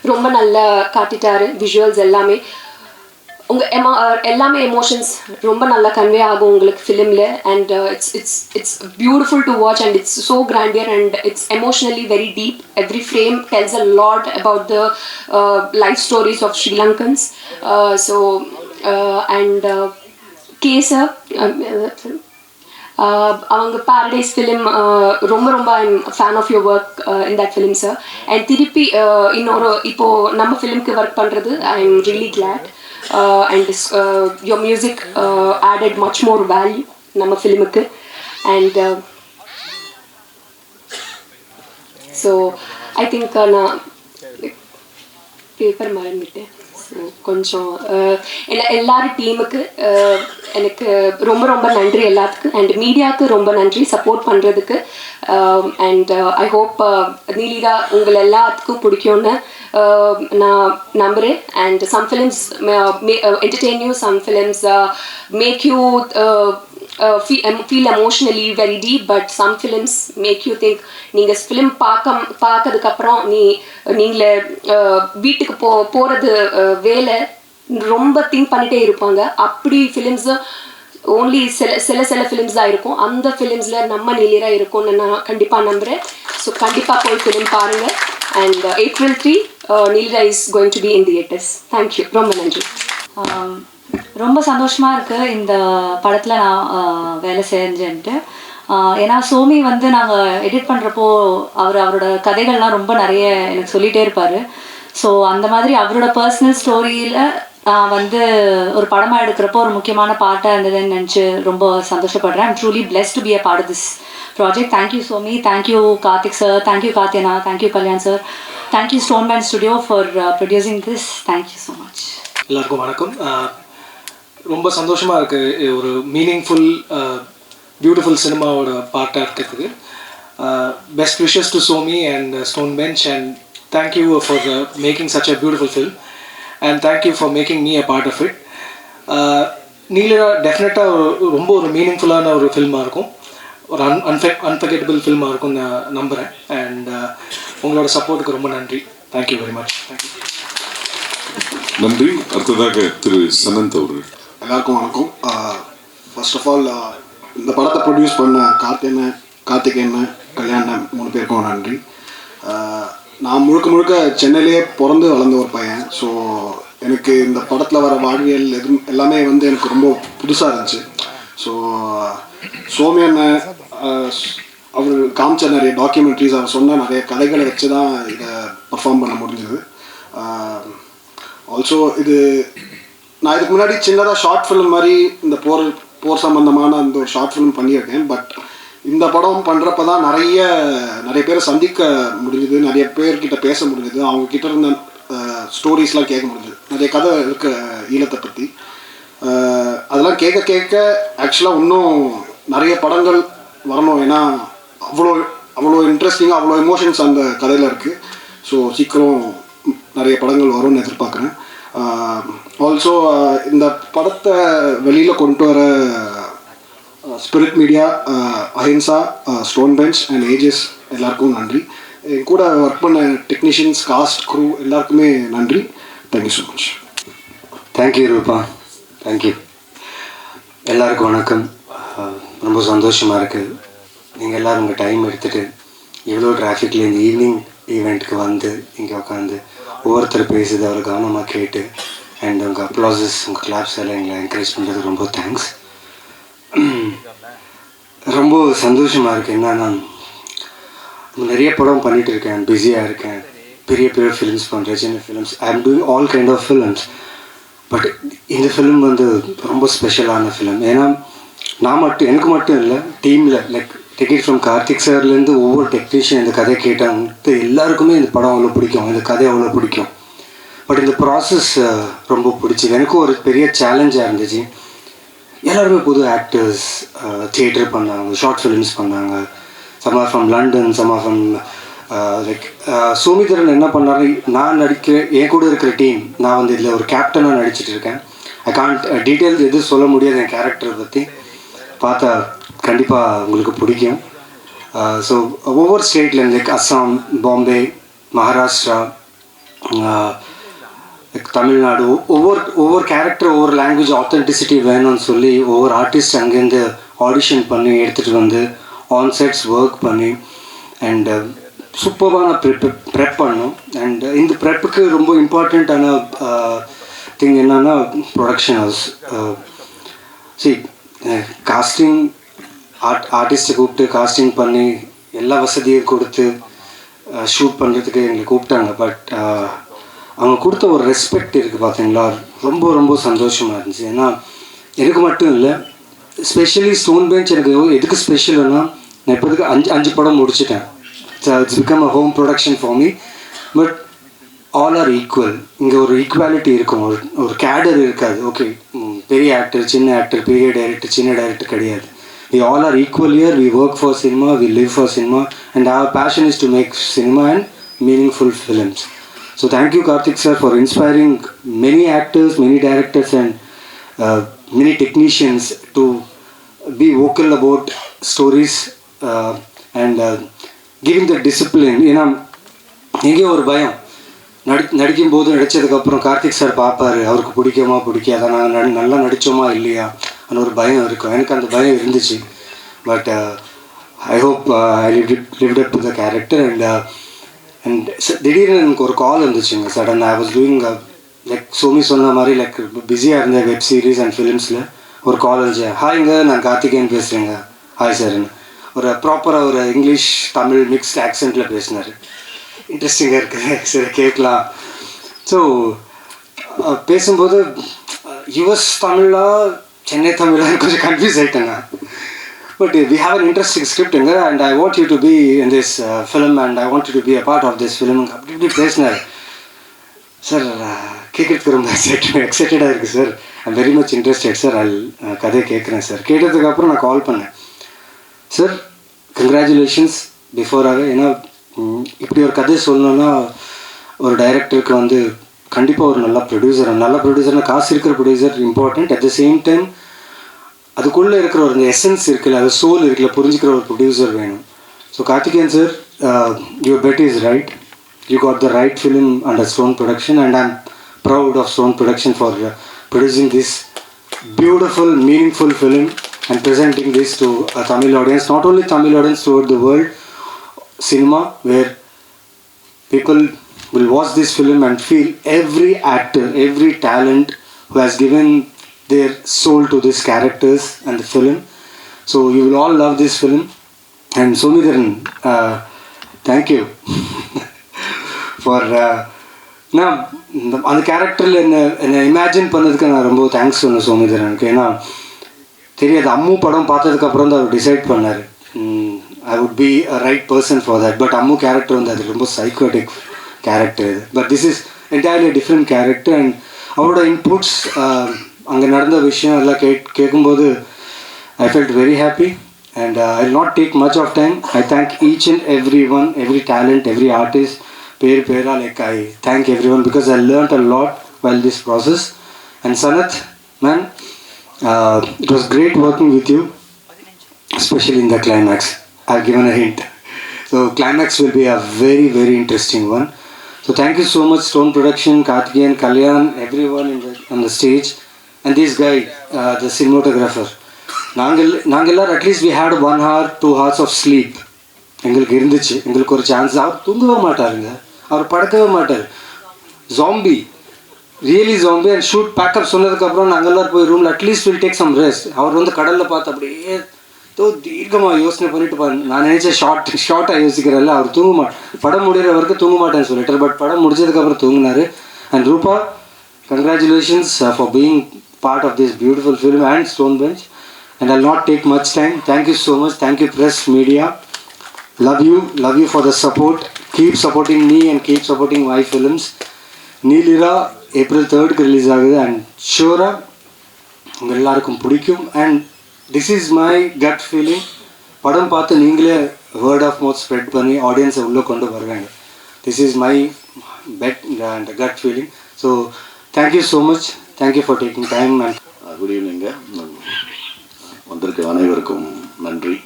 ரொம்ப நல்லா காட்டிட்டாரு. Visuals எல்லாமே எல்லாமே emotions ரொம்ப நல்லா convey ஆகும் உங்களுக்கு ஃபிலிமில். And it's beautiful to watch and it's so grandeur and it's emotionally very deep. Every frame tells a lot about the life stories of Sri Lankans. So and Kesar அவங்க பாரடைஸ் ஃபிலிம் ரொம்ப ரொம்ப I'm fan of your work in that film sir. And திருப்பி இன்னொரு இப்போது நம்ம ஃபிலிம்க்கு work பண்ணுறது I am really glad. And your music added much more value நம்ம ஃபிலிமுக்கு. அண்ட் ஸோ ஐ திங்க் நான் பேப்பர் மறந்துட்டேன். கொஞ்சம் எல்லாரும் டீமுக்கு எனக்கு ரொம்ப ரொம்ப நன்றி எல்லாத்துக்கும், அண்ட் மீடியாவுக்கு ரொம்ப நன்றி சப்போர்ட் பண்ணுறதுக்கு. அண்ட் ஐ ஹோப் நீலிதா உங்களை எல்லாத்துக்கும் பிடிக்கும்னு நான் நம்புகிறேன். And some films entertain you, some films make you feel emotionally very deep, but some films make you think. நீங்கள் ஃபிலிம் பார்க்கறதுக்கப்புறம் நீங்களே வீட்டுக்கு போகிறது வேலை ரொம்ப திங்க் பண்ணிகிட்டே இருப்பாங்க. அப்படி ஃபிலிம்ஸு ஓன்லி சில ஃபிலிம்ஸ் தான் இருக்கும். அந்த ஃபிலிம்ஸில் நம்ம நீலிரா இருக்கும்னு நான் கண்டிப்பாக நம்புகிறேன். ஸோ கண்டிப்பாக போய் ஃபிலிம் பாருங்கள். And April 3 Neelira is going to be in theatres. Thank you, ரொம்ப நன்றி. ரொம்ப சந்தோஷமாக இருக்குது இந்த படத்தில் நான் வேலை செஞ்சேன்ட்டு. ஏன்னா சோமி வந்து நாங்கள் எடிட் பண்ணுறப்போ அவரோட கதைகள்லாம் ரொம்ப நிறைய எனக்கு சொல்லிகிட்டே இருப்பார். ஸோ அந்த மாதிரி அவரோட பர்சனல் ஸ்டோரியில் நான் வந்து ஒரு படமாக எடுக்கிறப்போ ஒரு முக்கியமான பார்ட்டாக இருந்ததுன்னு நினச்சி ரொம்ப சந்தோஷப்படுறேன். I'm truly blessed to be a part of this project. Thank you Somi, thank you Karthik sir, thank you கார்த்தியனா, thank you Kalyan sir, thank you Stone Band studio for producing this. Thank you so much. எல்லாருக்கும் வணக்கம். ரொம்ப சந்தோஷமாக இருக்குது ஒரு மீனிங்ஃபுல் பியூட்டிஃபுல் சினிமாவோட பார்ட்டாக இருக்கிறதுக்கு. Best wishes to Somi and stone bench, and thank you for making such a beautiful film, and thank you for making me a part of it. Neelira டெஃபினட்டாக ரொம்ப ஒரு மீனிங்ஃபுல்லான ஒரு ஃபில்மாக இருக்கும், ஒரு அன்ஃபர்கெட்டபிள் ஃபில்மாக இருக்கும்னு நான் நம்புகிறேன். அண்ட் உங்களோட சப்போர்ட்டுக்கு ரொம்ப நன்றி. Thank you very much. தேங்க்யூ. நன்றி. அடுத்ததாக திரு சனந்த் அவர்கள். எல்லாருக்கும் வணக்கம். ஃபர்ஸ்ட் ஆஃப் ஆல் இந்த படத்தை ப்ரொடியூஸ் பண்ண கார்த்திகேயன், கல்யாணம் 3 பேருக்கும் நன்றி. நான் முழுக்க சென்னையிலேயே பிறந்து வளர்ந்த ஒரு பையன். ஸோ எனக்கு இந்த படத்தில் வர வாழ்வியல் எல்லாமே வந்து எனக்கு ரொம்ப புதுசாக இருந்துச்சு. ஸோ சோமி அண்ணன் அவர் காமிச்ச நிறைய டாக்குமெண்ட்ரிஸ், அவர் சொன்ன நிறைய கதைகளை வச்சு தான் இதை பர்ஃபார்ம் பண்ண முடிஞ்சது. ஆல்சோ நான் இதுக்கு முன்னாடி சின்னதாக ஷார்ட் ஃபிலிம் மாதிரி இந்த போர் சம்பந்தமான அந்த ஒரு ஷார்ட் ஃபிலிம் பண்ணியிருக்கேன். பட் இந்த படம் பண்ணுறப்ப தான் நிறைய பேரை சந்திக்க முடிஞ்சுது, நிறைய பேர்கிட்ட பேச முடிஞ்சுது, அவங்கக்கிட்ட இருந்த ஸ்டோரிஸ்லாம் கேட்க முடிஞ்சுது. நிறைய கதை இருக்க ஈழத்தை பற்றி அதெல்லாம் கேட்க ஆக்சுவலாக இன்னும் நிறைய படங்கள் வரணும். ஏன்னா அவ்வளோ இன்ட்ரெஸ்டிங்காக அவ்வளோ எமோஷன்ஸ் அந்த கதையில் இருக்குது. ஸோ சீக்கிரம் நிறைய படங்கள் வரும்னு எதிர்பார்க்குறேன். ஆல்சோ இந்த படத்தை வெளியில் கொண்டு வர spirit media, Ahimsa, stone bench and ஏஜஸ் எல்லாருக்கும் நன்றி. என் கூட ஒர்க் பண்ண டெக்னீஷியன்ஸ், காஸ்ட், க்ரூ எல்லாருக்குமே நன்றி. Thank you so much. தேங்க்யூ ரூபா, தேங்க்யூ. எல்லாருக்கும் வணக்கம். ரொம்ப சந்தோஷமாக இருக்குது நீங்கள் எல்லோரும் உங்கள் டைம் எடுத்துகிட்டு எவ்வளோ டிராஃபிக்கில் இந்த ஈவினிங் ஈவெண்ட்டுக்கு வந்து இங்கே உட்காந்து ஒவ்வொருத்தர் பேசுது அவரை கவனமாக கேட்டு அண்ட் உங்கள் அப்ளாசஸ், உங்கள் கிளாப்ஸ் எல்லாம் எங்களை என்கரேஜ் பண்ணுறது ரொம்ப தேங்க்ஸ். ரொம்ப சந்தோஷமாக இருக்குது. என்னன்னா நிறைய படம் பண்ணிகிட்டு இருக்கேன், பிஸியாக இருக்கேன், பெரிய ஃபிலிம்ஸ் பண்ணுறேன், சின்ன films, I am doing all kind of films. But இந்த ஃபிலிம் வந்து ரொம்ப ஸ்பெஷலான ஃபிலிம். ஏன்னா எனக்கு மட்டும் இல்லை, டீமில் லைக் டிக்கெட் ஃப்ரம் கார்த்திக் சார்லேருந்து ஒவ்வொரு டெக்னீஷியன் இந்த கதை கேட்டாங்க எல்லாருக்குமே இந்த படம் அவ்வளோ பிடிக்கும், இந்த கதை அவ்வளோ பிடிக்கும். பட் இந்த ப்ராசஸ் ரொம்ப பிடிச்சிது. எனக்கும் ஒரு பெரிய சேலஞ்சாக இருந்துச்சு. எல்லாருமே புது ஆக்டர்ஸ், தியேட்டர் பண்ணாங்க, ஷார்ட் ஃபிலிம்ஸ் பண்ணாங்க, some are from London, some are from like Somitharan என்ன பண்ணாரு, நான் என் கூட இருக்கிற டீம், நான் வந்து இதில் ஒரு கேப்டனாக நடிச்சிட்டு இருக்கேன். ஐ கான்ட் டீட்டெயில்ஸ் எதுவும் சொல்ல முடியாது என் கேரக்டரை பற்றி. பார்த்தா கண்டிப்பாக உங்களுக்கு பிடிக்கும். ஸோ ஒவ்வொரு ஸ்டேட்லேருந்து லைக் அஸ்ஸாம், பாம்பே, மகாராஷ்டிரா, தமிழ்நாடு, ஒவ்வொரு கேரக்டர், ஒவ்வொரு லாங்குவேஜ் ஆத்தென்டிசிட்டி வேணும்னு சொல்லி ஒவ்வொரு ஆர்டிஸ்ட் அங்கேருந்து ஆடிஷன் பண்ணி எடுத்துகிட்டு வந்து ஆன்சைட்ஸ் ஒர்க் பண்ணி அண்ட் சூப்பரான ப்ரெப் பண்ணோம். அண்ட் இந்த ப்ரெப்புக்கு ரொம்ப இம்பார்ட்டண்ட்டான திங் என்னன்னா ப்ரொடக்ஷன் ஹவுஸ். காஸ்டிங் ஆர்டிஸ்ட்டை கூப்பிட்டு காஸ்டிங் பண்ணி எல்லா வசதியும் கொடுத்து ஷூட் பண்ணுறதுக்கு எங்களை கூப்பிட்டாங்க. பட் அவங்க கொடுத்த ஒரு ரெஸ்பெக்ட் இருக்குது பார்த்தீங்களா, ரொம்ப ரொம்ப சந்தோஷமாக இருந்துச்சு. ஏன்னா எனக்கு மட்டும் இல்லை, ஸ்பெஷலி ஸ்டோன் பெஞ்ச் எனக்கு எதுக்கு ஸ்பெஷல்னா, நான் இப்போதுக்கு 5 படம் முடிச்சிட்டேன். It's become a home production for me. But all are equal. இங்கே ஒரு ஈக்குவாலிட்டி இருக்கும், ஒரு கேடர் இருக்காது. ஓகே, பெரிய ஆக்டர், சின்ன ஆக்டர், பெரிய டைரக்டர், சின்ன டைரக்டர் கிடையாது. We all are equal here. We work for cinema, we live for cinema, and our passion is to make cinema and meaningful films. So thank you, Karthik sir, for inspiring many actors, many directors, and many technicians to be vocal about stories and giving the discipline. ஏன்னா எங்கே ஒரு பயம், நடிக்கும்போது நடித்ததுக்கப்புறம் Karthik sir பார்ப்பார், அவருக்கு பிடிக்குமா பிடிக்காதா, நான் நல்லா நடித்தோமா இல்லையா அந்த ஒரு பயம் இருக்கும். எனக்கு அந்த பயம் இருந்துச்சு. But I hope I lived up to the character. And திடீர்னு எனக்கு ஒரு கால் வந்துச்சுங்க sudden. I was doing like Somi சொன்ன மாதிரி லைக் பிஸியாக இருந்தேன் வெப் சீரிஸ் அண்ட் ஃபிலிம்ஸில். ஒரு கால் வந்துச்சு, ஹாய்ங்க நான் கார்த்திகேயன் பேசுகிறேங்க. ஹாய் சார்ன்னு ஒரு ப்ராப்பராக ஒரு இங்கிலீஷ் தமிழ் மிக்ஸ்ட் ஆக்சென்ட்டில் பேசினார். இன்ட்ரெஸ்டிங்காக இருக்குது, சரி கேட்கலாம். ஸோ பேசும்போது யுஎஸ் தமிழா சென்னை தமிழா கொஞ்சம் கன்ஃபியூஸ் ஆகிட்டேங்க. But we have an interesting ஸ்கிரிப்டுங்க and I want you to be in this film and I want you to be a part of this film அப்படி இப்படி பேசினார். சார் கேட்குறதுக்கு ரொம்ப எக்ஸைட்டடாக இருக்குது sir. I'm very much interested sir. கதையை கேட்குறேன் சார். கேட்டதுக்கப்புறம் நான் கால் பண்ணேன். சார் கங்க்ராச்சுலேஷன்ஸ் பிஃபோராகவே. ஏன்னா இப்படி ஒரு கதை சொல்லணுன்னா ஒரு டைரக்டருக்கு வந்து கண்டிப்பாக ஒரு நல்ல ப்ரொடியூசர்னால் காசு இருக்கிற producer important. At the same time அதுக்குள்ளே இருக்கிற ஒரு எசன்ஸ் இருக்குல்ல, அது சோல் இருக்குல்ல, புரிஞ்சுக்கிற ஒரு ப்ரொடியூசர் வேணும். So Karthikeyan sir, your bet is right. You got the right film under stone production and I'm proud of stone production for producing this beautiful, meaningful film and presenting this to a Tamil audience, not only Tamil audience, throughout the world cinema, where people will watch this film and feel every actor, every talent who has given their soul to these characters and the film. So you will all love this film. And Somidharan, thank you for நான் அந்த கேரக்டரில் என்னை imagine பண்ணதுக்கு நான் ரொம்ப thanks சொன்னேன் சோமிதரனுக்கு. ஏன்னா தெரியாது, அம்மு படம் பார்த்ததுக்கப்புறம் தான் அவர் டிசைட் பண்ணார் I would be a right person for that. But Ammu character வந்து அது ரொம்ப சைக்கோட்டிக் கேரக்டர் இது. But this is entirely different character. And அவரோட இன்புட்ஸ், அங்கே நடந்த விஷயம் எல்லாம் கேட்கும்போது I felt very happy. And I will not take much of time. I thank each and every one, every talent, every artist. Pera, like I thank everyone because I learnt a lot while this process. And Sanath, man, it was great working with you, especially in the climax. I've given a hint. So climax will be a very, very interesting one. So thank you so much, Stone Production, Karthikeyan, Kalyan, everyone on the stage, and this guy, the cinematographer. Nangallar, at least we had 1 hour, 2 hours of sleep. எங்களுக்கு இருந்துச்சு, எங்களுக்கு ஒரு chance. அவர் தூங்கவே மாட்டாருங்க, அவர் படுக்கவே மாட்டார். Zombie, really zombie. And shoot pack up சொன்னதுக்கப்புறம் நாங்கள் எல்லோரும் போய் ரூமில் at least will take some rest. அவர் வந்து கடலில் பார்த்து அப்படியே தீர்க்கமாக யோசனை பண்ணிட்டு நான் நினச்சேன் ஷார்ட்டாக யோசிக்கிறேன்ல, அவர் தூங்க படம் முடிகிற வரைக்கும் தூங்க மாட்டேன்னு சொல்லிட்டார். பட் படம் முடிஞ்சதுக்கப்புறம் தூங்கினார். And Rupa, congratulations for being part of this beautiful film and stone bench. And I not take much time. Thank you so much. Thank you press media. Love you for the support. Keep supporting me and keep supporting my films. Neelira April 3rd release ஆகுது. And ஷூராக உங்கள் எல்லாருக்கும் பிடிக்கும். And this is my cut feeling. படம் பார்த்து நீங்களே word of mouth spread பண்ணி ஆடியன்ஸை உள்ளே கொண்டு வருவாங்க. This is my bet and gut feeling. So thank you so much. Thank you for taking time. And good ஈவினிங்க. வந்திருக்க அனைவருக்கும் நன்றி.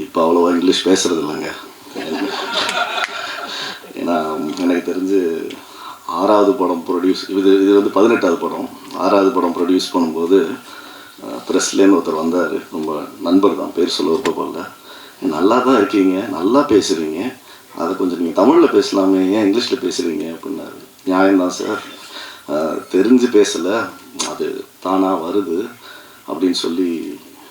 இப்போ அவ்வளோவா இங்கிலீஷ் பேசுகிறது இல்லைங்க. ஏன்னா எனக்கு தெரிஞ்சு 6வது படம் ப்ரொடியூஸ், இது வந்து 18வது படம். 6வது படம் ப்ரொடியூஸ் பண்ணும்போது ப்ரெஸ்லேருந்து ஒருத்தர் வந்தார். ரொம்ப நண்பர் தான், பேர் சொல்ல விருப்பப்படல. நல்லா தான் இருக்கீங்க, நல்லா பேசுகிறீங்க, அதை கொஞ்சம் நீங்கள் தமிழில் பேசலாமே, ஏன் இங்கிலீஷில் பேசுகிறீங்க அப்படின்னாரு. நியாயம்தான் சார், தெரிஞ்சு பேசலை, அது தானாக வருது அப்படின்னு சொல்லி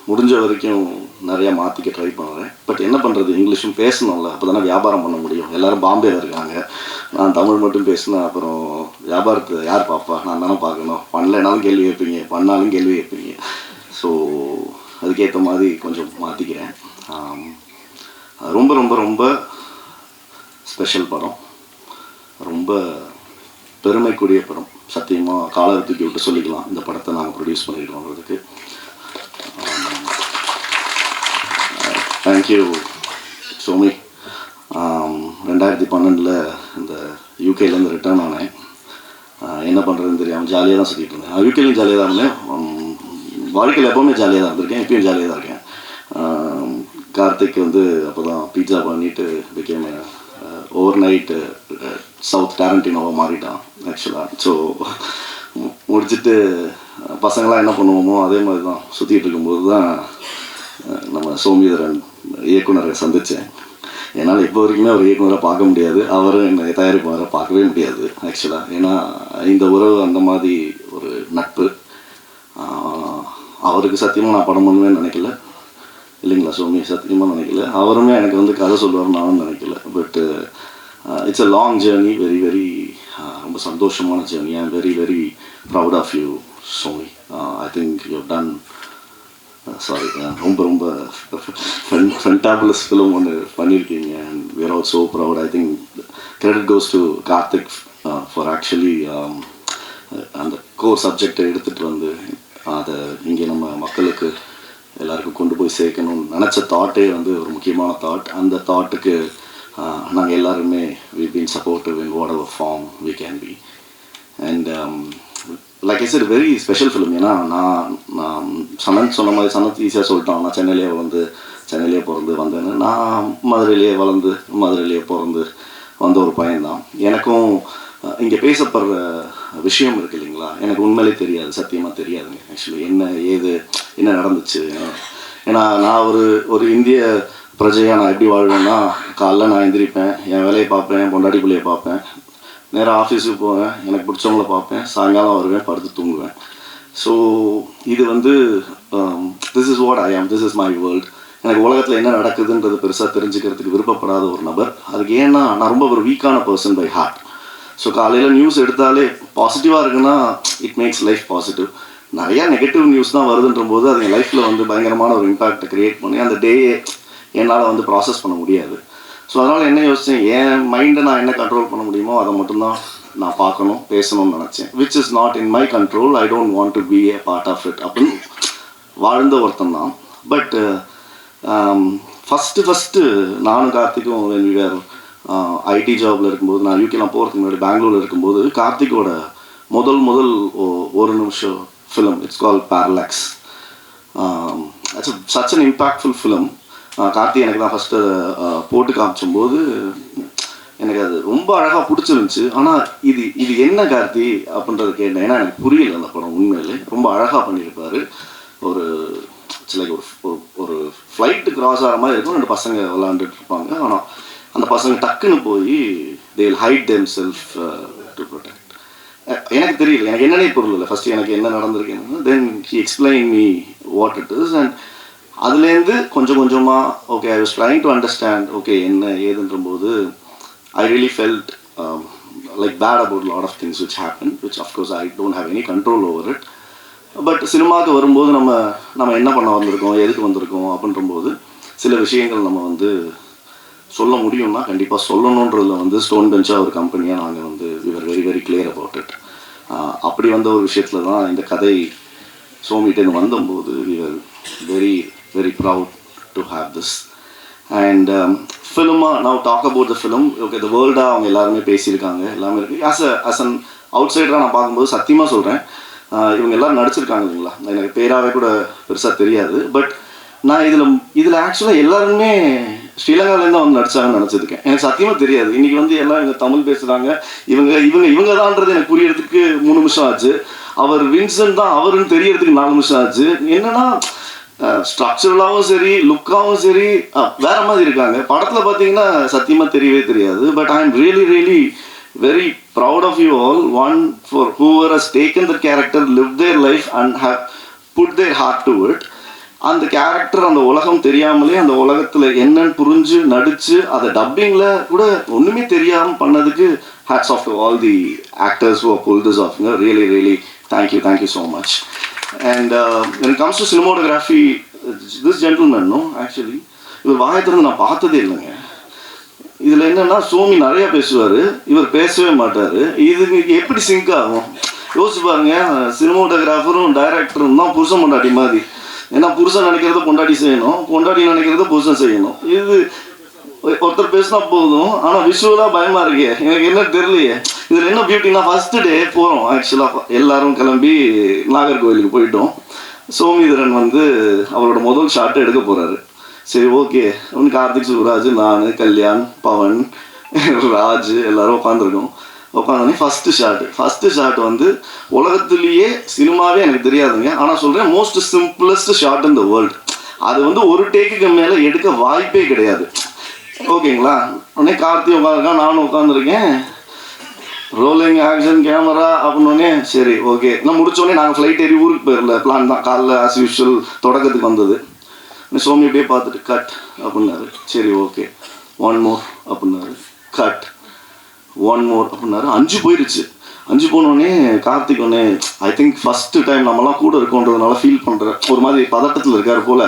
முடிஞ்ச வரைக்கும் நிறையா மாற்றிக்க ட்ரை பண்ணுறேன். பட் என்ன பண்ணுறது, இங்கிலீஷும் பேசணும்ல, அப்போ தானே வியாபாரம் பண்ண முடியும். எல்லோரும் பாம்பேயில் இருக்காங்க, நான் தமிழ் மட்டும் பேசினா அப்புறம் வியாபாரத்தை யார் பார்ப்பா? நான் தானே பார்க்கணும். பண்ணலைனாலும் கேள்வி கேட்பீங்க, பண்ணாலும் கேள்வி கேட்பீங்க. ஸோ அதுக்கேற்ற மாதிரி கொஞ்சம் மாற்றிக்கிறேன். ரொம்ப ரொம்ப ரொம்ப ஸ்பெஷல் படம். ரொம்ப பெருமைக்குரிய படம். சத்தியமாக காலரை தூக்கி விட்டு சொல்லிக்கலாம் இந்த படத்தை நாங்கள் ப்ரொடியூஸ் பண்ணியிருக்கோன்றதுக்கு. தேங்க்யூ சோமி. 2012 இந்த யூகேலேருந்து ரிட்டர்ன் ஆனேன். என்ன பண்ணுறதுன்னு தெரியாமல் ஜாலியாக தான் சுற்றிட்டு இருந்தேன். யூகேலையும் ஜாலியாக தான் இருந்தேன், வாழ்க்கையில் எப்போவுமே ஜாலியாக தான் இருந்திருக்கேன், இப்பயும் ஜாலியாக தான் இருக்கேன். கார்த்திக் வந்து அப்போ தான் பீட்சா பண்ணிவிட்டு பிகேம் ஓவர் நைட்டு சவுத் டேரண்டினோவை மாறிட்டான் ஆக்சுவலாக. ஸோ முடிச்சுட்டு பசங்களாம் என்ன பண்ணுவோமோ அதே மாதிரி தான் சுற்றிட்டு இருக்கும்போது தான் நம்ம சோமிதரன் இயக்குனரை சந்தித்தேன். என்னால் இப்போ வரைக்குமே ஒரு இயக்குனரை பார்க்க முடியாது, அவரும் என்னை தயாரிப்பாளரை பார்க்கவே முடியாது ஆக்சுவலாக. ஏன்னா இந்த உறவு அந்த மாதிரி ஒரு நட்பு. அவருக்கு சத்தியமாக நான் படம் பண்ணுவேன்னு நினைக்கல, இல்லைங்களா சோமி? சத்தியமாக நினைக்கல. அவருமே எனக்கு வந்து கதை சொல்லுவார் நானும் நினைக்கல. But it's a long journey, very very ரொம்ப சந்தோஷமான journey. I am very very proud of you Somi. I think you have done sorry ரொம்ப ரொம்ப ஃபென்டாபுலஸ் ஃபிலிம் ஒன்று பண்ணியிருக்கீங்க. And we are all so proud. I think credit goes to Karthik for actually அந்த core சப்ஜெக்டை எடுத்துகிட்டு வந்து அதை இங்கே நம்ம மக்களுக்கு எல்லாருக்கும் கொண்டு போய் சேர்க்கணும்னு நினச்ச தாட்டே வந்து ஒரு முக்கியமான தாட். அந்த தாட்டுக்கு நாங்கள் எல்லாருமே we been supportive in whatever form we can be. And like I said very special film. ஏன்னா நான் சனத் சொன்ன மாதிரி சனத் ஈஸியாக சொல்லிட்டான். நான் சென்னையிலே பிறந்து வந்தேன்னு. நான் மதுரையிலேயே வளர்ந்து மதுரையிலேயே பிறந்து வந்த ஒரு பையன்தான். எனக்கும் இங்கே பேசப்படுற விஷயம் இருக்குது இல்லைங்களா, எனக்கு உண்மையிலே தெரியாது, சத்தியமாக தெரியாதுங்க ஆக்சுவலி என்ன நடந்துச்சு. ஏன்னா நான் ஒரு இந்திய பிரஜையாக நான் எப்படி வாழ்வேன்னா, காலைல நான் எந்திரிப்பேன், என் வேலையை பார்ப்பேன், என் பொண்டாட்டி பிள்ளையை பார்ப்பேன், நேராக ஆஃபீஸுக்கு போவேன், எனக்கு பிடிச்சவங்கள பார்ப்பேன், சாயங்காலம் வருவேன், படுத்து தூங்குவேன். ஸோ இது வந்து திஸ் இஸ் வாட் ஐ ஆம், திஸ் இஸ் மை வேர்ல்டு. எனக்கு உலகத்தில் என்ன நடக்குதுன்றது பெருசாக தெரிஞ்சுக்கிறதுக்கு விருப்பப்படாத ஒரு நபர். அதுக்கு ஏன்னா நான் ரொம்ப ஒரு வீக்கான பர்சன் பை ஹார்ட். ஸோ காலையில் நியூஸ் எடுத்தாலே பாசிட்டிவாக இருக்குன்னா இட் மேக்ஸ் லைஃப் பாசிட்டிவ். நிறையா நெகட்டிவ் நியூஸ் தான் வருதுன்ற போது அது என் லைஃப்பில் வந்து பயங்கரமான ஒரு இம்பேக்டை க்ரியேட் பண்ணி அந்த டேயை என்னால் வந்து ப்ராசஸ் பண்ண முடியாது. ஸோ அதனால் என்ன யோசித்தேன், என் மைண்டை நான் என்ன கண்ட்ரோல் பண்ண முடியுமோ அதை மட்டும்தான் நான் பார்க்கணும், பேசணும்னு நினச்சேன். Which is not in my control. I don't want to be a part of it அப்படின்னு வாழ்ந்த ஒருத்தன் தான். பட் ஃபஸ்ட்டு நானும் கார்த்திக்கும் வேறு ஐடி ஜாபில் இருக்கும்போது, நான் யூகேலாம் போகிறதுக்கு முன்னாடி பெங்களூரில் இருக்கும்போது கார்த்திக்கோட முதல் ஒரு நிமிஷம் film, it's call parallax. It's such an impactful film. Karthi எனக்கு தான் ஃபஸ்ட்டு போட்டு காமிச்சும்போது எனக்கு அது ரொம்ப அழகாக பிடிச்சிருந்துச்சு. ஆனால் இது என்ன கார்த்தி அப்படின்றத கேட்டேன். ஏன்னா எனக்கு புரியல அந்த படம். உண்மையிலே ரொம்ப அழகாக பண்ணியிருப்பார். ஒரு லைக் ஒரு ஃப்ளைட்டு கிராஸ் ஆகிற மாதிரி இருக்கும், 2 பசங்க விளாண்டுட்டு இருப்பாங்க. ஆனால் அந்த பசங்க டக்குன்னு போய் they will hide themself to protect. எனக்கு தெரியல, எனக்கு என்னன்னே பொருள் இல்லை. ஃபஸ்ட்டு எனக்கு என்ன நடந்திருக்குன்னு then he explain me what it is. And அதுலேருந்து கொஞ்சம் கொஞ்சமாக okay I was trying to understand okay என்ன ஏதுன்ற போது I really felt like bad about lot of things which happen, which of course I don't have any control over it. But சினிமாவுக்கு வரும்போது நம்ம என்ன பண்ண வந்திருக்கோம், எதுக்கு வந்திருக்கோம் அப்படின்றபோது சில விஷயங்கள் நம்ம வந்து சொல்ல முடியும்னா கண்டிப்பாக சொல்லணுன்றதுல வந்து ஸ்டோன் பெஞ்சாக ஒரு கம்பெனியாக நாங்கள் வந்து we are very very clear about it. அப்படி வந்த ஒரு விஷயத்தில் தான் இந்த கதை சோமிகிட்டேருந்து வந்தபோது we are very very proud to have this. And ஃபிலிமாக now talk about the film. Okay the வேர்ல்டாக அவங்க எல்லாருமே பேசியிருக்காங்க, எல்லாமே இருக்குது. ஆஸ் அன் அவுட் சைடராக நான் பார்க்கும்போது சத்தியமாக சொல்கிறேன், இவங்க எல்லோரும் நடிச்சிருக்காங்க இல்லைங்களா, எனக்கு பேராகவே கூட பெருசாக தெரியாது. பட் நான் இதில் ஆக்சுவலாக எல்லாருமே ஸ்ரீலங்காவிலேருந்து வந்து நடிச்சாங்கன்னு நினச்சிருக்கேன். எனக்கு சத்தியமாக தெரியாது. இன்றைக்கி வந்து எல்லாம் இங்கே தமிழ் பேசுகிறாங்க, இவங்க தான்ன்றது எனக்கு புரியறதுக்கு 3 நிமிஷம் ஆச்சு. அவர் வின்சென்ட் தான் அவருன்னு தெரியறதுக்கு 4 நிமிஷம் ஆச்சு. என்னென்னா ஸ்ட்ரக்சரலாகவும் சரி லுக்காகவும் சரி வேறு மாதிரி இருக்காங்க. படத்தில் பார்த்தீங்கன்னா சத்தியமாக தெரியவே தெரியாது. But I am really really very proud of you all. One, for whoever has taken the character, lived their life and have put their heart to it. அந்த கேரக்டர் அந்த உலகம் தெரியாமலே அந்த உலகத்தில் என்னன்னு புரிஞ்சு நடித்து அதை டப்பிங்கில் கூட ஒன்றுமே தெரியாமல் பண்ணதுக்கு hats off to all the actors who have pulled this off. Really, really thank you so much. And when it comes to cinematography, this gentleman, no, actually, இவர் வாயை திறந்து நான் பார்த்ததே இல்லைங்க. இதில் என்னென்னா சோமி நிறையா பேசுவார், இவர் பேசவே மாட்டார். இது எப்படி சிங்க் ஆகும் யோசிச்சு பாருங்க. சினிமோட்டோகிராஃபரும் டைரக்டரும் தான் புருஷன் பொண்டாட்டி மாதிரி. ஏன்னா புருஷன் நினைக்கிறத பொண்டாட்டி செய்யணும், பொண்டாட்டி நினைக்கிறத புருஷன் செய்யணும். இது ஒருத்தர் பேசினா போதும், ஆனால் விஷுவலாக பயமாக இருக்கே, எனக்கு என்ன தெரியலையே. இதில் என்ன பியூட்டினா, ஃபஸ்ட்டு டே போகிறோம் ஆக்சுவலாக எல்லோரும் கிளம்பி நாகர்கோவிலுக்கு போயிட்டோம். சோமிதரன் வந்து அவரோட முதல் ஷாட்டை எடுக்க போகிறாரு. சரி ஓகே அவனு கார்த்திக் சுப்ராஜ், நான், கல்யாண், பவன், ராஜ் எல்லோரும் உட்காந்துருக்கோம். உட்காந்தோடனே ஃபஸ்ட்டு ஷாட் வந்து உலகத்துலேயே சினிமாவே எனக்கு தெரியாதுங்க, ஆனால் சொல்கிறேன் most simplest shot in the world. அது வந்து ஒரு டேக்குக்கு மேலே எடுக்க வாய்ப்பே கிடையாது. ஓகேங்களா? உடனே கார்த்தி உட்காந்துருக்கான், நானும் உட்காந்துருக்கேன். ரோலிங் ஆக்ஷன் கேமரா அப்படின்னோடனே சரி ஓகே. நான் முடித்தோடனே நாங்கள் ஃப்ளைட் ஏறி ஊருக்கு போயிடல, பிளான் தான். காலைல ஆஸ் யூஷுவல் தொடக்கத்துக்கு வந்தது. சோமி அப்படியே பார்த்துட்டு கட் அப்படின்னாரு. சரி ஓகே 1 more அப்படின்னாரு. கட் 1 more அப்படின்னாரு. 5 போயிடுச்சு. 5 போனோடனே கார்த்திக் ஒன்னே ஐ திங்க் ஃபஸ்ட்டு டைம் நம்மலாம் கூட இருக்கோன்றதுனால ஃபீல் பண்ணுறேன், ஒரு மாதிரி பதட்டத்தில் இருக்கார் போல்.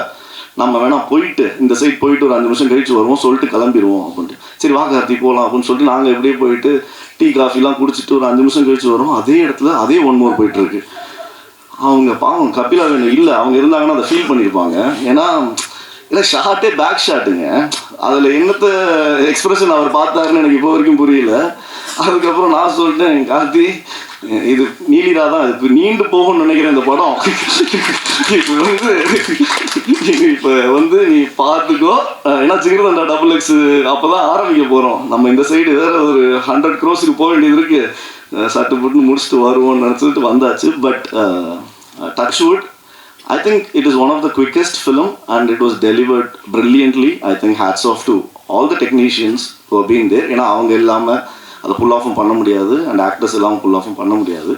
நம்ம வேணால் போயிட்டு இந்த சைட் போயிட்டு ஒரு 5 நிமிஷம் கழிச்சு வருவோம் சொல்லிட்டு கிளம்பிடுவோம் அப்படின்ட்டு. சரி வா கார்த்தி போகலாம் அப்படின்னு சொல்லிட்டு நாங்கள் எப்படியே போயிட்டு டீ காஃபிலாம் குடிச்சிட்டு ஒரு 5 நிமிஷம் கழிச்சு வரும். அதே இடத்துல அதே 1 more போயிட்டுருக்கு. அவங்க பாவம் கபிலா வேணும் இல்லை, அவங்க இருந்தாங்கன்னா அதை ஃபீல் பண்ணியிருப்பாங்க. ஏன்னா இல்லை ஷார்ட்டே பேக் ஷாட்டுங்க, அதில் என்னத்தை எக்ஸ்பிரஷன் அவர் பார்த்தாருன்னு எனக்கு இப்போ வரைக்கும் புரியல. அதுக்கப்புறம் நான் சொல்லிட்டேன் கார்த்தி இது நீலிரா தான், இதுக்கு நீண்டு போகும்னு நினைக்கிறேன் இந்த படம். இப்போ வந்து நீ பார்த்துக்கோ, ஏன்னா சிகிரதண்டா XXX அப்போ தான் ஆரம்பிக்க போகிறோம். நம்ம இந்த சைடு வேறு ஒரு 100 crores போக வேண்டியது இருக்குது. சட்டு புட்டு முடிச்சுட்டு வருவோம்னு நினச்சிட்டு வந்தாச்சு. But touchwood I think it is one of the quickest film and it was delivered brilliantly. I think hats off to all the technicians who have been there. ஏன்னா அவங்க இல்லாமல் அதை புல் ஆஃபும் பண்ண முடியாது அண்ட் ஆக்டர்ஸ் இல்லாமல் புல் ஆஃபும் பண்ண முடியாது.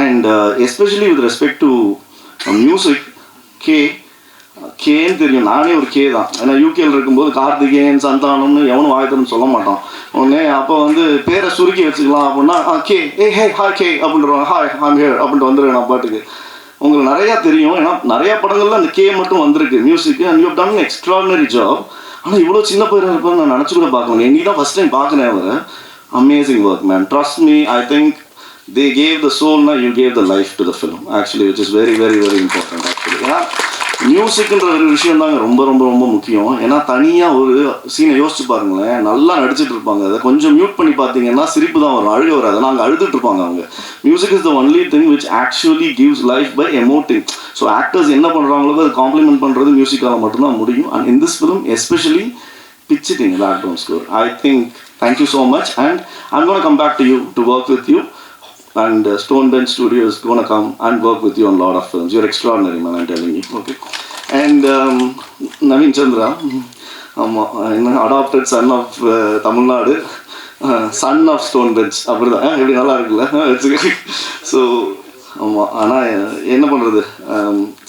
And especially with respect to music கேன்னு தெரியும், நானே ஒரு கே தான். ஏன்னா யூகேயில் இருக்கும்போது கார்த்திகேயன் சந்தானம்னு எவனும் வாய்த்தன்னு சொல்ல மாட்டான். உடனே அப்போ வந்து பேரை சுருக்கி வச்சுக்கலாம் அப்படின்னா கே ஹே ஹாய் கே அப்படின்றவாங்க, ஹாய் ஐம் ஹியர் அப்படின்ட்டு வந்துடுவேன் நான் பாட்டுக்கு. உங்களுக்கு நிறையா தெரியும், ஏன்னா நிறையா படங்கள்ல அந்த கே மட்டும் வந்திருக்கு மியூசிக்கு. And you have done extraordinary job. ஆனால் இவ்வளோ சின்ன பேர் இருப்பாங்க நான் நினச்சி கூட பார்க்கணும். இன்னைக்கு தான் ஃபஸ்ட் டைம் பார்க்குறேன் அவரை. Amazing work, man. Trust me, I think they gave the soul, now you gave the life to the film, actually, which is very, very, very important, actually. ஏன்னா மியூசிக்ன்ற ஒரு விஷயம் தாங்க ரொம்ப ரொம்ப ரொம்ப முக்கியம். ஏன்னா தனியாக ஒரு சீனை யோசிச்சு பாருங்களேன், நல்லா நடிச்சிட்டு இருப்பாங்க, அதை கொஞ்சம் மியூட் பண்ணி பார்த்தீங்கன்னா சிரிப்பு தான் வரும், அழுக வராது. நாங்கள் அழுதுட்டு இருப்பாங்க அவங்க. Music is the only thing which actually gives life by emoting. So actors என்ன பண்ணுறாங்களோ அது காம்ப்ளிமெண்ட் பண்ணுறது மியூசிக்கால் மட்டும்தான் முடியும். And in this film especially pitching background score. I think thank you so much, and I'm going to come back to you to work with you, and Stone Bench Studio is going to come and work with you on a lot of films. You're extraordinary, man, I'm telling you. Okay. And Naveen Chandra, adopted son of Tamil Nadu, son of Stone Bench. அப்படிதான் எப்படி நல்லா இருக்குல்ல. So ஆமாம், ஆனால் என்ன பண்ணுறது,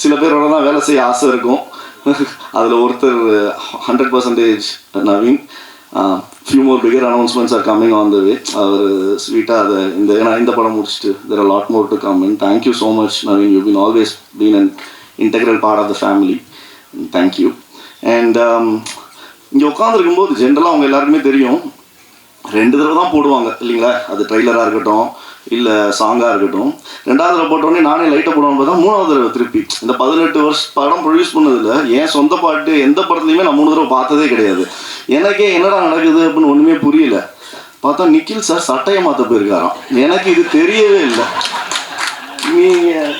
சில பேரோட தான் வேலை செய்ய ஆசை இருக்கும். அதில் ஒருத்தர் 100% Naveen. Few more bigger announcements are coming on the way. அவர் ஸ்வீட்டாக அதை ஏன்னா இந்த படம் முடிச்சுட்டு there are lot more to come. And thank you so much Naveen, you been always been an integral part of the family. Thank you. And இங்கே உட்காந்துருக்கும்போது ஜென்ரலாக அவங்க எல்லாருக்குமே தெரியும் 2 தடவை தான் போடுவாங்க இல்லைங்களா, அது ட்ரெய்லராக இருக்கட்டும் இல்லை சாங்காக இருக்கட்டும். 2வது தடவை போட்டோடனே நானே லைட்டை போடுவான்னு பார்த்தா 3வது தடவை திருப்பி இந்த 18 வருஷம் படம் ப்ரொடியூஸ் பண்ணதில்ல என் சொந்த பாட்டு எந்த படத்துலையுமே நான் 3 தடவை பார்த்ததே கிடையாது. எனக்கே என்னடா நடக்குது அப்படின்னு ஒன்றுமே புரியல. பார்த்தா நிக்கில் சார் சட்டையை மாற்ற போயிருக்காராம். எனக்கு இது தெரியவே இல்லை. நீங்கள்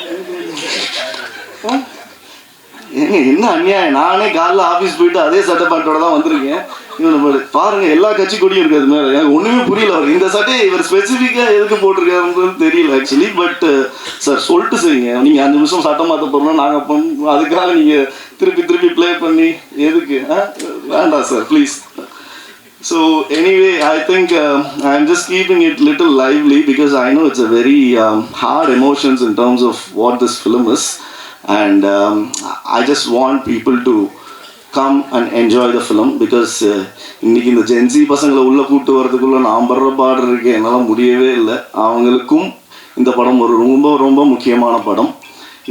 என்ன அநியாயம், நானே காலைல ஆஃபீஸ் போயிட்டு அதே சட்டை பேண்ட்டோட தான் வந்திருக்கேன். இவனை பாருங்கள், எல்லா கட்சி கொடியும் இருக்குது அது மேலே. எனக்கு ஒன்றுமே புரியல. அவர் இந்த சட்டையை இவர் ஸ்பெசிஃபிக்காக எதுக்கு போட்டிருக்காருன்றது தெரியல ஆக்சுவலி. பட் சார் சொல்லிட்டு செய்யுங்க, நீங்கள் 5 நிமிஷம் சட்டை மாற்ற போகிறோம் நாங்கள் அதுக்காக நீங்கள் திருப்பி ப்ளே பண்ணி எதுக்கு வேண்டாம் sir please. So anyway, I think I'm just keeping it little lively because I know it's a very hard emotions in terms of what this film is. And I just want people to come and enjoy the film because இன்னைக்கு இந்த gen Z பசங்களை உள்ளே கூப்பிட்டு வரதுக்குள்ளே நான் படுற பாடு இருக்கேன், என்னால் முடியவே இல்லை. அவங்களுக்கும் இந்த படம் ஒரு ரொம்ப ரொம்ப முக்கியமான படம்.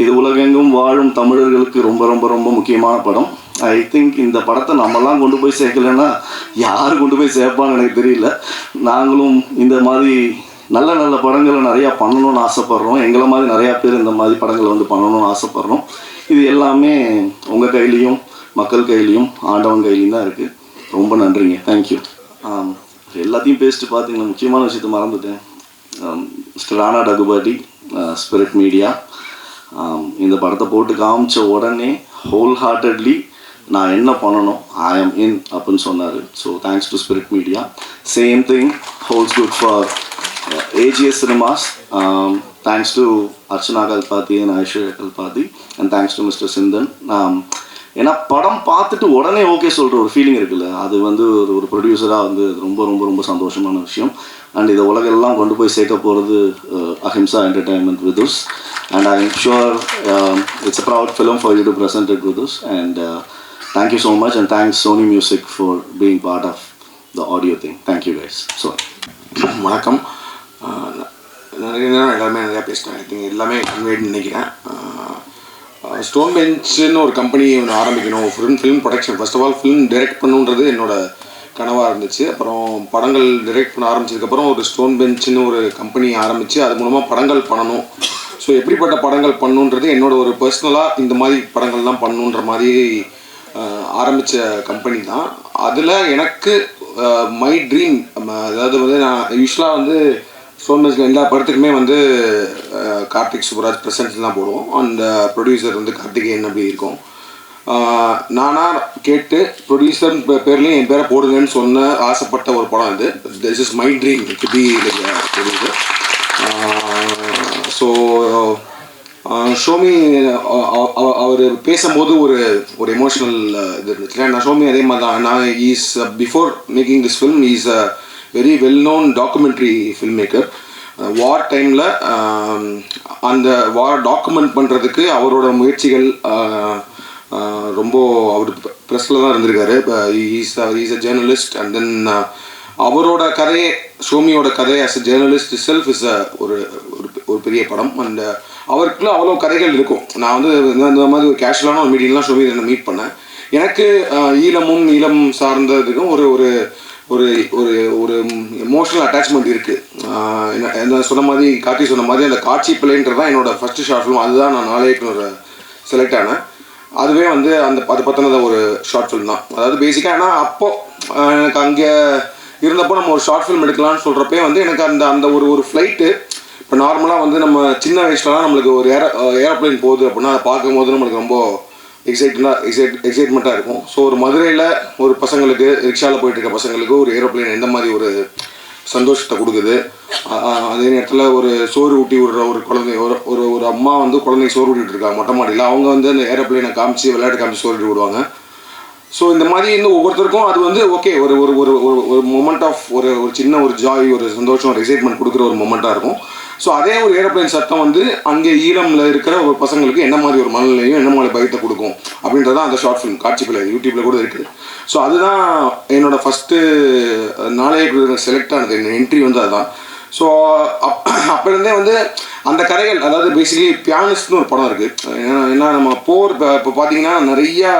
இது உலகெங்கும் வாழும் தமிழர்களுக்கு ரொம்ப ரொம்ப ரொம்ப முக்கியமான படம். ஐ திங்க் இந்த படத்தை நம்மலாம் கொண்டு போய் சேர்க்கலைன்னா யார் கொண்டு போய் சேர்ப்பான்னு எனக்கு தெரியல. நாங்களும் இந்த மாதிரி நல்ல நல்ல படங்களை நிறையா பண்ணணும்னு ஆசைப்பட்றோம். எங்களை மாதிரி நிறையா பேர் இந்த மாதிரி படங்களை வந்து பண்ணணும்னு ஆசைப்பட்றோம். இது எல்லாமே உங்கள் கையிலையும் மக்கள் கையிலையும் ஆண்டவன் கையிலையும் தான் இருக்குது. ரொம்ப நன்றிங்க. தேங்க்யூ. எல்லாத்தையும் பேசிட்டு பார்த்தீங்கன்னா முக்கியமான விஷயத்தை மறந்துட்டேன். மிஸ்டர் ராணா டகுபாட்டி, ஸ்பிரிட் மீடியா, இந்த படத்தை போட்டு காமிச்ச உடனே ஹோல் ஹார்ட்டட்லி நான் என்ன பண்ணணும் ஐ ஆம் இன் அப்படின்னு சொன்னார். So thanks to spirit media. Same thing holes good for AGS Cinemas. Thanks to Archana Kalpathy and Aishwarya Kalpathy, and thanks to Mr. Sindhan. ஏன்னா படம் பார்த்துட்டு உடனே ஓகே சொல்கிற ஒரு ஃபீலிங் இருக்குல்ல, அது வந்து ஒரு ப்ரொடியூசராக வந்து ரொம்ப ரொம்ப ரொம்ப சந்தோஷமான விஷயம். அண்ட் இதை உலகெல்லாம் கொண்டு போய் சேர்க்க போகிறது அஹிம்சா entertainment with us, and I am sure it's a proud film for you to present it with us. And thank you so much, and thanks Sony Music for being part of the audio thing. Thank you guys. So வணக்கம். நிறைய நேரம் எல்லாருமே நிறையா பேசிட்டேன். I think எல்லாமே கன்வேன்னு நினைக்கிறேன். Stone பெஞ்சுன்னு ஒரு company ஒன்று ஆரம்பிக்கணும், film production. First of all film direct பண்ணுன்றது என்னோடய கனவாக இருந்துச்சு. அப்புறம் படங்கள் டைரக்ட் பண்ண ஆரம்பிச்சதுக்கப்புறம் ஒரு ஸ்டோன் பெஞ்சுன்னு ஒரு கம்பெனி ஆரம்பித்து அது மூலமாக படங்கள் பண்ணணும். ஸோ எப்படிப்பட்ட படங்கள் பண்ணணுன்றது என்னோடய ஒரு பர்சனலாக இந்த மாதிரி படங்கள்லாம் பண்ணணுன்ற மாதிரி ஆரம்பித்த கம்பெனி தான். அதில் எனக்கு மை ட்ரீம், அதாவது வந்து நான் யூஸ்வலாக வந்து ஸ்டோன் பெஞ்சில் எல்லா படத்துக்குமே வந்து கார்த்திக் சுப்ராஜ் ப்ரெசன்ஸ் தான் போடுவோம். அந்த ப்ரொடியூசர் வந்து கார்த்திகேயன் அப்படி இருக்கும். நானாக கேட்டு ப்ரொடியூசர் பேர்லேயும் என் பேரை போடுங்கன்னு சொன்ன ஆசைப்பட்ட ஒரு படம் இது. This is my dream to be like producer. So Somi அவர் பேசும்போது ஒரு எமோஷ்னல் இது இருந்துச்சு. நான் ஷோமி அதே மாதிரி தான். நான் is before making this film is a very well known documentary film maker. War டைமில் அந்த வார் டாக்குமெண்ட் பண்ணுறதுக்கு அவரோட முயற்சிகள் ரொம்ப அவர் ப்ரெஸ்ஸில் தான் இருந்திருக்காரு. Is a journalist. And then அவரோட கதையை, ஷோமியோட கதை as a journalist self is ஒரு பெரிய படம். அண்ட் அவருக்குள்ள அவ்வளோ கதைகள் இருக்கும். நான் வந்து இந்த மாதிரி ஒரு கேஷுவலான ஒரு மீட்டிங்லாம் ஷோமி நான் மீட் பண்ணேன். எனக்கு ஈழம் சார்ந்ததுக்கும் ஒரு ஒரு ஒரு ஒரு ஒரு எமோஷ்னல் அட்டாச்மெண்ட் இருக்குது. என்ன சொன்ன மாதிரி கார்த்தி சொன்ன மாதிரி அந்த காட்சி பிள்ளைன்றது தான் என்னோடய ஃபஸ்ட்டு ஷார்ட் ஃபிலிம். அதுதான் நான் நாளைக்கு செலக்ட் ஆனேன். அதுவே வந்து அது பற்றினது ஒரு ஷார்ட் ஃபிலிம் தான். அதாவது பேசிக்காக ஏன்னா அப்போது எனக்கு அங்கே இருந்தப்போ நம்ம ஒரு ஷார்ட் ஃபிலிம் எடுக்கலாம்னு சொல்கிறப்பே வந்து எனக்கு அந்த ஒரு ஃப்ளைட்டு இப்போ நார்மலாக வந்து நம்ம சின்ன வயசுலலாம் நம்மளுக்கு ஒரு ஏரோப்ளைன் போகுது அப்படின்னா அதை பார்க்கும்போது நம்மளுக்கு ரொம்ப எக்ஸைட்மெண்ட்டாக இருக்கும். ஸோ ஒரு மதுரையில் ஒரு பசங்களுக்கு ரிக்ஷாவில் போயிட்டுருக்க பசங்களுக்கு ஒரு ஏரோப்ளைன் எந்த மாதிரி ஒரு சந்தோஷத்தை கொடுக்குது. அதே நேரத்தில் ஒரு சோறு ஊட்டி விடுற ஒரு குழந்தை, ஒரு அம்மா வந்து குழந்தைக்கு சோறு ஊட்டிகிட்டு இருக்காங்க மொட்டை மாடியில். அவங்க வந்து அந்த ஏரோப்ளைனை காமிச்சு விளையாட்டு காமிச்சு சோறு ஊட்டி விடுவாங்க. ஸோ இந்த மாதிரி வந்து ஒவ்வொருத்தருக்கும் அது வந்து ஓகே ஒரு ஒரு ஒரு ஒரு மொமெண்ட் ஆஃப் ஒரு சின்ன ஒரு ஜாய், ஒரு சந்தோஷம், ஒரு எக்ஸைட்மெண்ட் கொடுக்குற ஒரு மொமெண்ட்டாக இருக்கும். ஸோ அதே ஒரு ஏரோப்ளைன் சத்தம் வந்து அங்கே ஈழமில் இருக்கிற ஒரு பசங்களுக்கு என்ன மாதிரி ஒரு மனநிலையும் என்ன மாதிரி பயத்தை கொடுக்கும் அப்படின்றதான் அந்த ஷார்ட் ஃபிலிம் காட்சி பிள்ளை யூடியூப்பில் கூட இருக்குது. ஸோ அதுதான் என்னோடய ஃபஸ்ட்டு நாளைக்கு செலக்ட் ஆனது. என் என்ட்ரி வந்து அதுதான். ஸோ அப்போருந்தே வந்து அந்த கதைகள், அதாவது பேசிக்கலி பியானிஸ்ட்னு ஒரு படம் இருக்குது. ஏன்னா நம்ம இப்போ பார்த்தீங்கன்னா நிறையா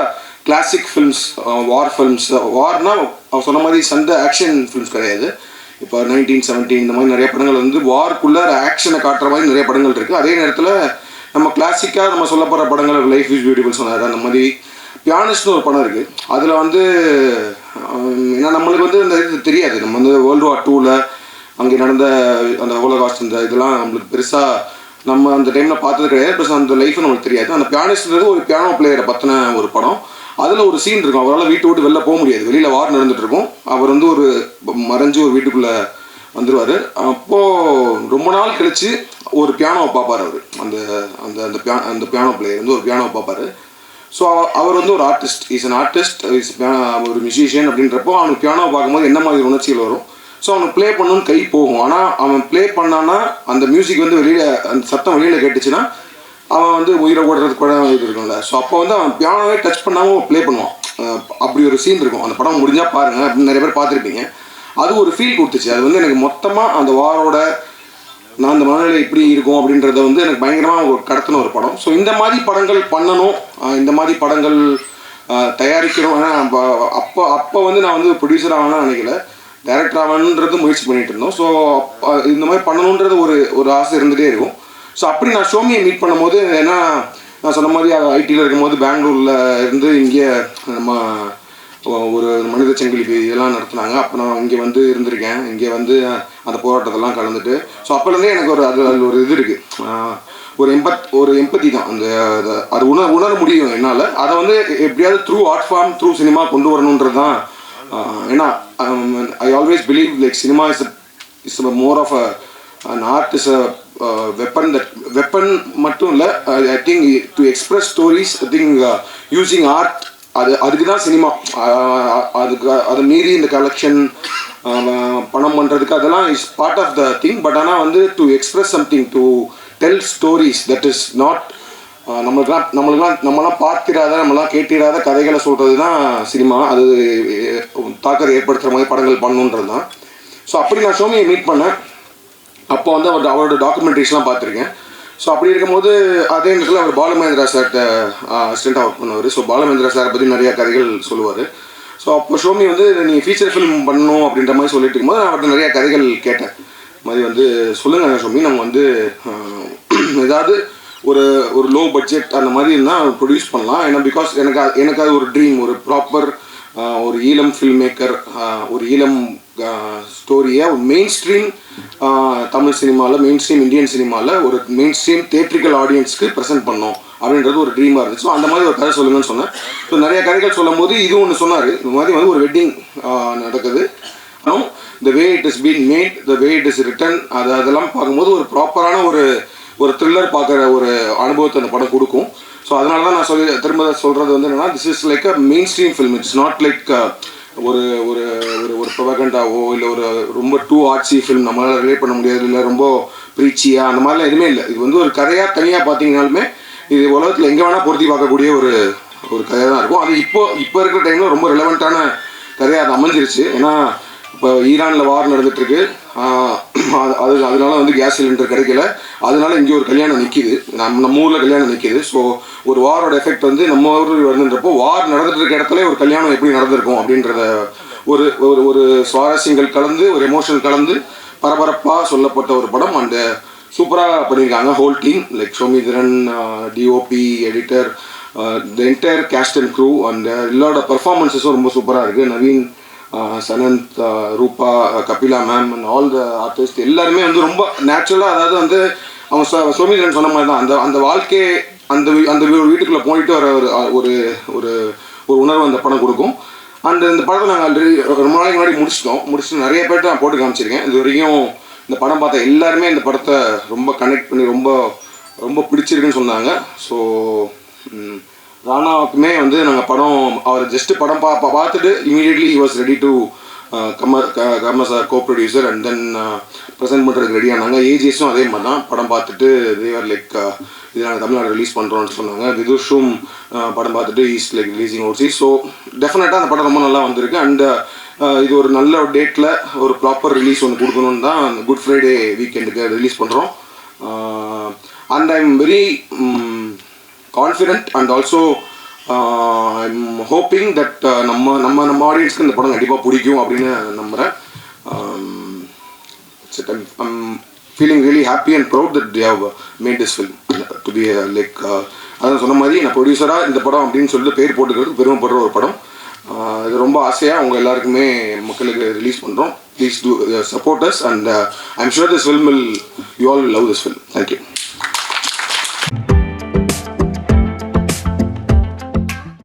கிளாசிக் ஃபில்ம்ஸ், வார் ஃபில்ம்ஸ், வார்னால் அவர் சொன்ன மாதிரி சண்டை ஆக்ஷன் ஃபில்ம்ஸ் கிடையாது. இப்போ 1917 இந்த மாதிரி நிறைய படங்கள் வந்து வார்க்குள்ளே ஆக்ஷனை காட்டுற மாதிரி நிறைய படங்கள் இருக்குது. அதே நேரத்தில் நம்ம கிளாசிக்காக நம்ம சொல்ல போகிற படங்கள் லைஃப் இஸ் பியூட்டிஃபுல் சொன்னார். அந்த மாதிரி பியானிஸ்ட்னு ஒரு படம் இருக்குது. அதில் வந்து ஏன்னா நம்மளுக்கு வந்து இந்த இது தெரியாது. நம்ம வந்து வேர்ல்டு வார் 2ல் அங்கே நடந்த அந்த ஹோலோகாஸ்ட் இந்த இதெல்லாம் நம்மளுக்கு பெருசாக நம்ம அந்த டைமில் பார்த்தது கிடையாது. ப்ளஸ் அந்த லைஃப் நம்மளுக்கு தெரியாது. அந்த பியானிஸ்ட்ன்றது ஒரு பியானோ பிளேயரை பற்றின ஒரு படம். அதில் ஒரு சீன் இருக்கும். அவரால் வீட்டை விட்டு வெளில போக முடியாது. வெளியில் வார் நடந்துகிட்ருக்கும். அவர் வந்து ஒரு மறைஞ்சு ஒரு வீட்டுக்குள்ளே வந்துடுவார். அப்போது ரொம்ப நாள் கழித்து ஒரு பியானோவை பார்ப்பார். அவர் அந்த பியானோ பிளேயர் வந்து ஒரு பியானோவை பார்ப்பார். ஸோ அவர் வந்து ஒரு ஆர்டிஸ்ட், இஸ் அன் ஆர்டிஸ்ட், ஒரு மியூசிஷியன் அப்படின்றப்போ அவனுக்கு பியானோவை பார்க்கும்போது என்ன மாதிரி உணர்ச்சிகள் வரும். ஸோ அவனுக்கு ப்ளே பண்ணணும்னு கை போகும். ஆனால் அவன் ப்ளே பண்ணான்னா அந்த மியூசிக் வந்து வெளியில், அந்த சத்தம் வெளியில் கேட்டுச்சுன்னா அவன் வந்து உயிரை ஓடுறதுக்கு கூட இது இருக்கும்ல. ஸோ அப்போ வந்து அவன் பியானோவே டச் பண்ணாமல் ப்ளே பண்ணுவான். அப்படி ஒரு சீன் இருக்கும். அந்த படம் முடிஞ்சால் பாருங்கள் அப்படின்னு நிறைய பேர் பார்த்துருப்பீங்க. அது ஒரு ஃபீல் கொடுத்துச்சு. அது வந்து எனக்கு மொத்தமாக அந்த வாரோட நான் அந்த மனநிலை இப்படி இருக்கும் அப்படின்றத வந்து எனக்கு பயங்கரமாக கடத்தின ஒரு படம். ஸோ இந்த மாதிரி படங்கள் பண்ணணும், இந்த மாதிரி படங்கள் தயாரிக்கிறோம். ஆனால் அப்போ வந்து நான் வந்து ப்ரொடியூசர் ஆகணும்னு நினைக்கல, டைரக்டர் ஆகணுன்றது முயற்சி பண்ணிகிட்டு இருந்தோம். ஸோ இந்த மாதிரி பண்ணணுன்றது ஒரு ஆசை இருந்துகிட்டே இருக்கும். ஸோ அப்படி நான் ஷோமியை மீட் பண்ணும்போது, ஏன்னா நான் சொன்ன மாதிரி ஐடியில் இருக்கும்போது பெங்களூரில் இருந்து இங்கே நம்ம ஒரு மனித சங்கிலி இதெல்லாம் நடத்துனாங்க. அப்போ நான் இங்கே வந்து இருந்திருக்கேன், இங்கே வந்து அந்த போராட்டத்தெல்லாம் கலந்துட்டு. ஸோ அப்போலேருந்தே எனக்கு அதில் ஒரு இது இருக்குது, ஒரு எம்பத்தி தான். அது உணர முடியும் என்னால். அதை வந்து எப்படியாவது through art form, through cinema கொண்டு வரணுன்றது தான். ஏன்னா I always believe like cinema is more of an art is a weapon மட்டும் இல்லை. I think to express stories, I think using art அதுக்கு தான் சினிமா. அதை மீறி இந்த கலெக்ஷன் பணம் பண்ணுறதுக்கு அதெல்லாம் is part of the thing. But ஆனால் வந்து to express something, to tell stories, that is not நம்மளாம் பார்த்திராத, நம்மளாம் கேட்டிராத கதைகளை சொல்கிறது தான் சினிமா. அது தாக்கத்தை ஏற்படுத்துகிற மாதிரி படங்கள் பண்ணணுன்றது தான். ஸோ அப்படி நான் ஷோமியை மீட் பண்ணேன். அப்போ வந்து அவரோட டாக்குமெண்ட்ரிஸ்லாம் பார்த்துருக்கேன். ஸோ அப்படி இருக்கும்போது அதே நேரத்தில் அவர் பாலுமகேந்திரா சார்கிட்ட அசிஸ்டண்ட்டாக ஒர்க் பண்ணுவார். ஸோ பாலுமகேந்திரா சாரை பற்றி நிறையா கதைகள் சொல்லுவார். ஸோ அப்போ ஷோமி வந்து நீ ஃபீச்சர் ஃபிலிம் பண்ணணும் அப்படின்ற மாதிரி சொல்லிட்டு இருக்கும்போது நான் அவர்கிட்ட நிறையா கதைகள் கேட்டேன். இது மாதிரி வந்து சொல்லுங்கள் ஷோமி, நம்ம வந்து ஏதாவது ஒரு லோ பட்ஜெட் அந்த மாதிரி இருந்தால் ப்ரொடியூஸ் பண்ணலாம். ஏன்னா பிகாஸ் எனக்கு அது ஒரு ட்ரீம், ஒரு ப்ராப்பர் ஒரு ஈழம் ஃபில்ம் மேக்கர், ஒரு ஈழம் ஸ்டோரியை ஒரு மெயின் ஸ்ட்ரீம் தமிழ் சினிமாவில், மெயின் ஸ்ட்ரீம் இந்தியன் சினிமாவில் ஒரு மெயின் ஸ்ட்ரீம் தியேட்ரிக்கல் ஆடியன்ஸ்க்கு ப்ரெசென்ட் பண்ணோம் அப்படின்றது ஒரு ட்ரீமாக இருந்துச்சு. ஸோ அந்த மாதிரி ஒரு கதை சொல்லுங்கன்னு சொன்னேன். ஸோ நிறைய கதைகள் சொல்லும் போது இது ஒன்று சொன்னார், இந்த மாதிரி வந்து ஒரு வெட்டிங் நடக்குது, the way it is being made, the way it is written, அதெல்லாம் பார்க்கும்போது ஒரு ப்ராப்பரான ஒரு த்ரில்லர் பார்க்குற ஒரு அனுபவத்தை அந்த படம் கொடுக்கும். ஸோ அதனால தான் நான் திரும்ப சொல்கிறது வந்து என்னென்னா, this is like a main stream film. It's not like ஒரு ஒரு ஒரு ப்ரொபகண்டாவோ இல்லை ஒரு ரொம்ப டூ ஆர்ட்ஸி ஃபில்ம் நம்மளால் ரிலேட் பண்ண முடியாது, இல்லை ரொம்ப ப்ரீச்சியாக அந்த மாதிரிலாம் எதுவுமே இல்லை. இது வந்து ஒரு கதையாக தனியாக பார்த்தீங்கனாலுமே இது உலகத்தில் எங்கே வேணால் பொருத்தி பார்க்கக்கூடிய ஒரு கதையாக தான் இருக்கும். அது இப்போ இருக்கிற டைமில் ரொம்ப ரெலவெண்ட்டான கதையாக அது அமைஞ்சிருச்சு. ஏன்னா இப்போ ஈரானில் வார் நடந்துகிட்ருக்கு, அதனால வந்து கேஸ் சிலிண்டர் கிடைக்கல, அதனால இங்கே ஒரு கல்யாணம் நிற்கிது, நம்ம ஊரில் கல்யாணம் நிற்கிது. ஸோ ஒரு வாரோட எஃபெக்ட் வந்து நம்ம ஊரில் வருதுன்றப்போ வார் நடந்துட்டு இருக்க இடத்துல ஒரு கல்யாணம் எப்படி நடந்திருக்கும் அப்படின்றத ஒரு சுவாரஸ்யங்கள் கலந்து, ஒரு எமோஷன் கலந்து பரபரப்பாக சொல்லப்பட்ட ஒரு படம். அண்ட் சூப்பராக பண்ணியிருக்காங்க whole team, like Somitharan, DOP, editor, the entire cast and crew. And எல்லாரோட பர்ஃபார்மன்ஸஸும் ரொம்ப சூப்பராக இருக்குது. Naveen, Sananth, Rupa, Kapila ma'am and all the artist எல்லாருமே வந்து ரொம்ப நேச்சுரலாக, அதாவது வந்து அவங்க சோமிதரன் சொன்ன மாதிரி தான் அந்த வாழ்க்கையை அந்த வீட்டுக்குள்ளே போயிட்டு வர ஒரு ஒரு உணர்வு அந்த படம் கொடுக்கும். அண்ட் இந்த படத்தை நாங்கள் ஆல்ரெடி ரொம்ப நாளைக்கு முன்னாடி முடிச்சுட்டு நிறைய பேர்ட்டு நான் போட்டு காமிச்சிருக்கேன். இது வரைக்கும் இந்த படம் பார்த்த எல்லாருமே இந்த படத்தை ரொம்ப கனெக்ட் பண்ணி ரொம்ப ரொம்ப பிடிச்சிருக்குன்னு சொன்னாங்க. ஸோ ராணாவுக்குமே வந்து நாங்கள் அவர் ஜஸ்ட்டு படம் பார்த்துட்டு immediately he was ready to come as a co-producer and then present பண்ணுறதுக்கு ரெடியானாங்க. ஏஜிஎஸும் அதே மாதிரி தான் படம் பார்த்துட்டு தேவர் லைக் இது நாங்கள் தமிழ்நாடு ரிலீஸ் பண்ணுறோன்னு சொன்னாங்க. விதுஷும் படம் பார்த்துட்டு is like releasing Overseas. So டெஃபினட்டாக அந்த படம் ரொம்ப நல்லா வந்திருக்கு. அண்ட் இது ஒரு நல்ல டேட்டில் ஒரு ப்ராப்பர் ரிலீஸ் ஒன்று கொடுக்கணுன்னு தான் குட் ஃப்ரைடே வீக்கெண்டுக்கு ரிலீஸ் பண்ணுறோம். And I am very confident and also I'm hoping that நம்ம ஆடியன்ஸ்க்கு இந்த படம் கண்டிப்பாக பிடிக்கும் அப்படின்னு நம்புகிறேன். I'm feeling really happy and proud that they have made this film to be like அதான் சொன்ன மாதிரி நான் ப்ரொடியூசராக இந்த படம் அப்படின்னு சொல்லிட்டு பேர் போட்டுக்கிறது பெருமைப்படுற ஒரு படம். இது ரொம்ப ஆசையாக அவங்க எல்லாருக்குமே மக்களுக்கு ரிலீஸ் பண்ணுறோம். Please do support us and I am sure this film will you all will love this film. Thank you.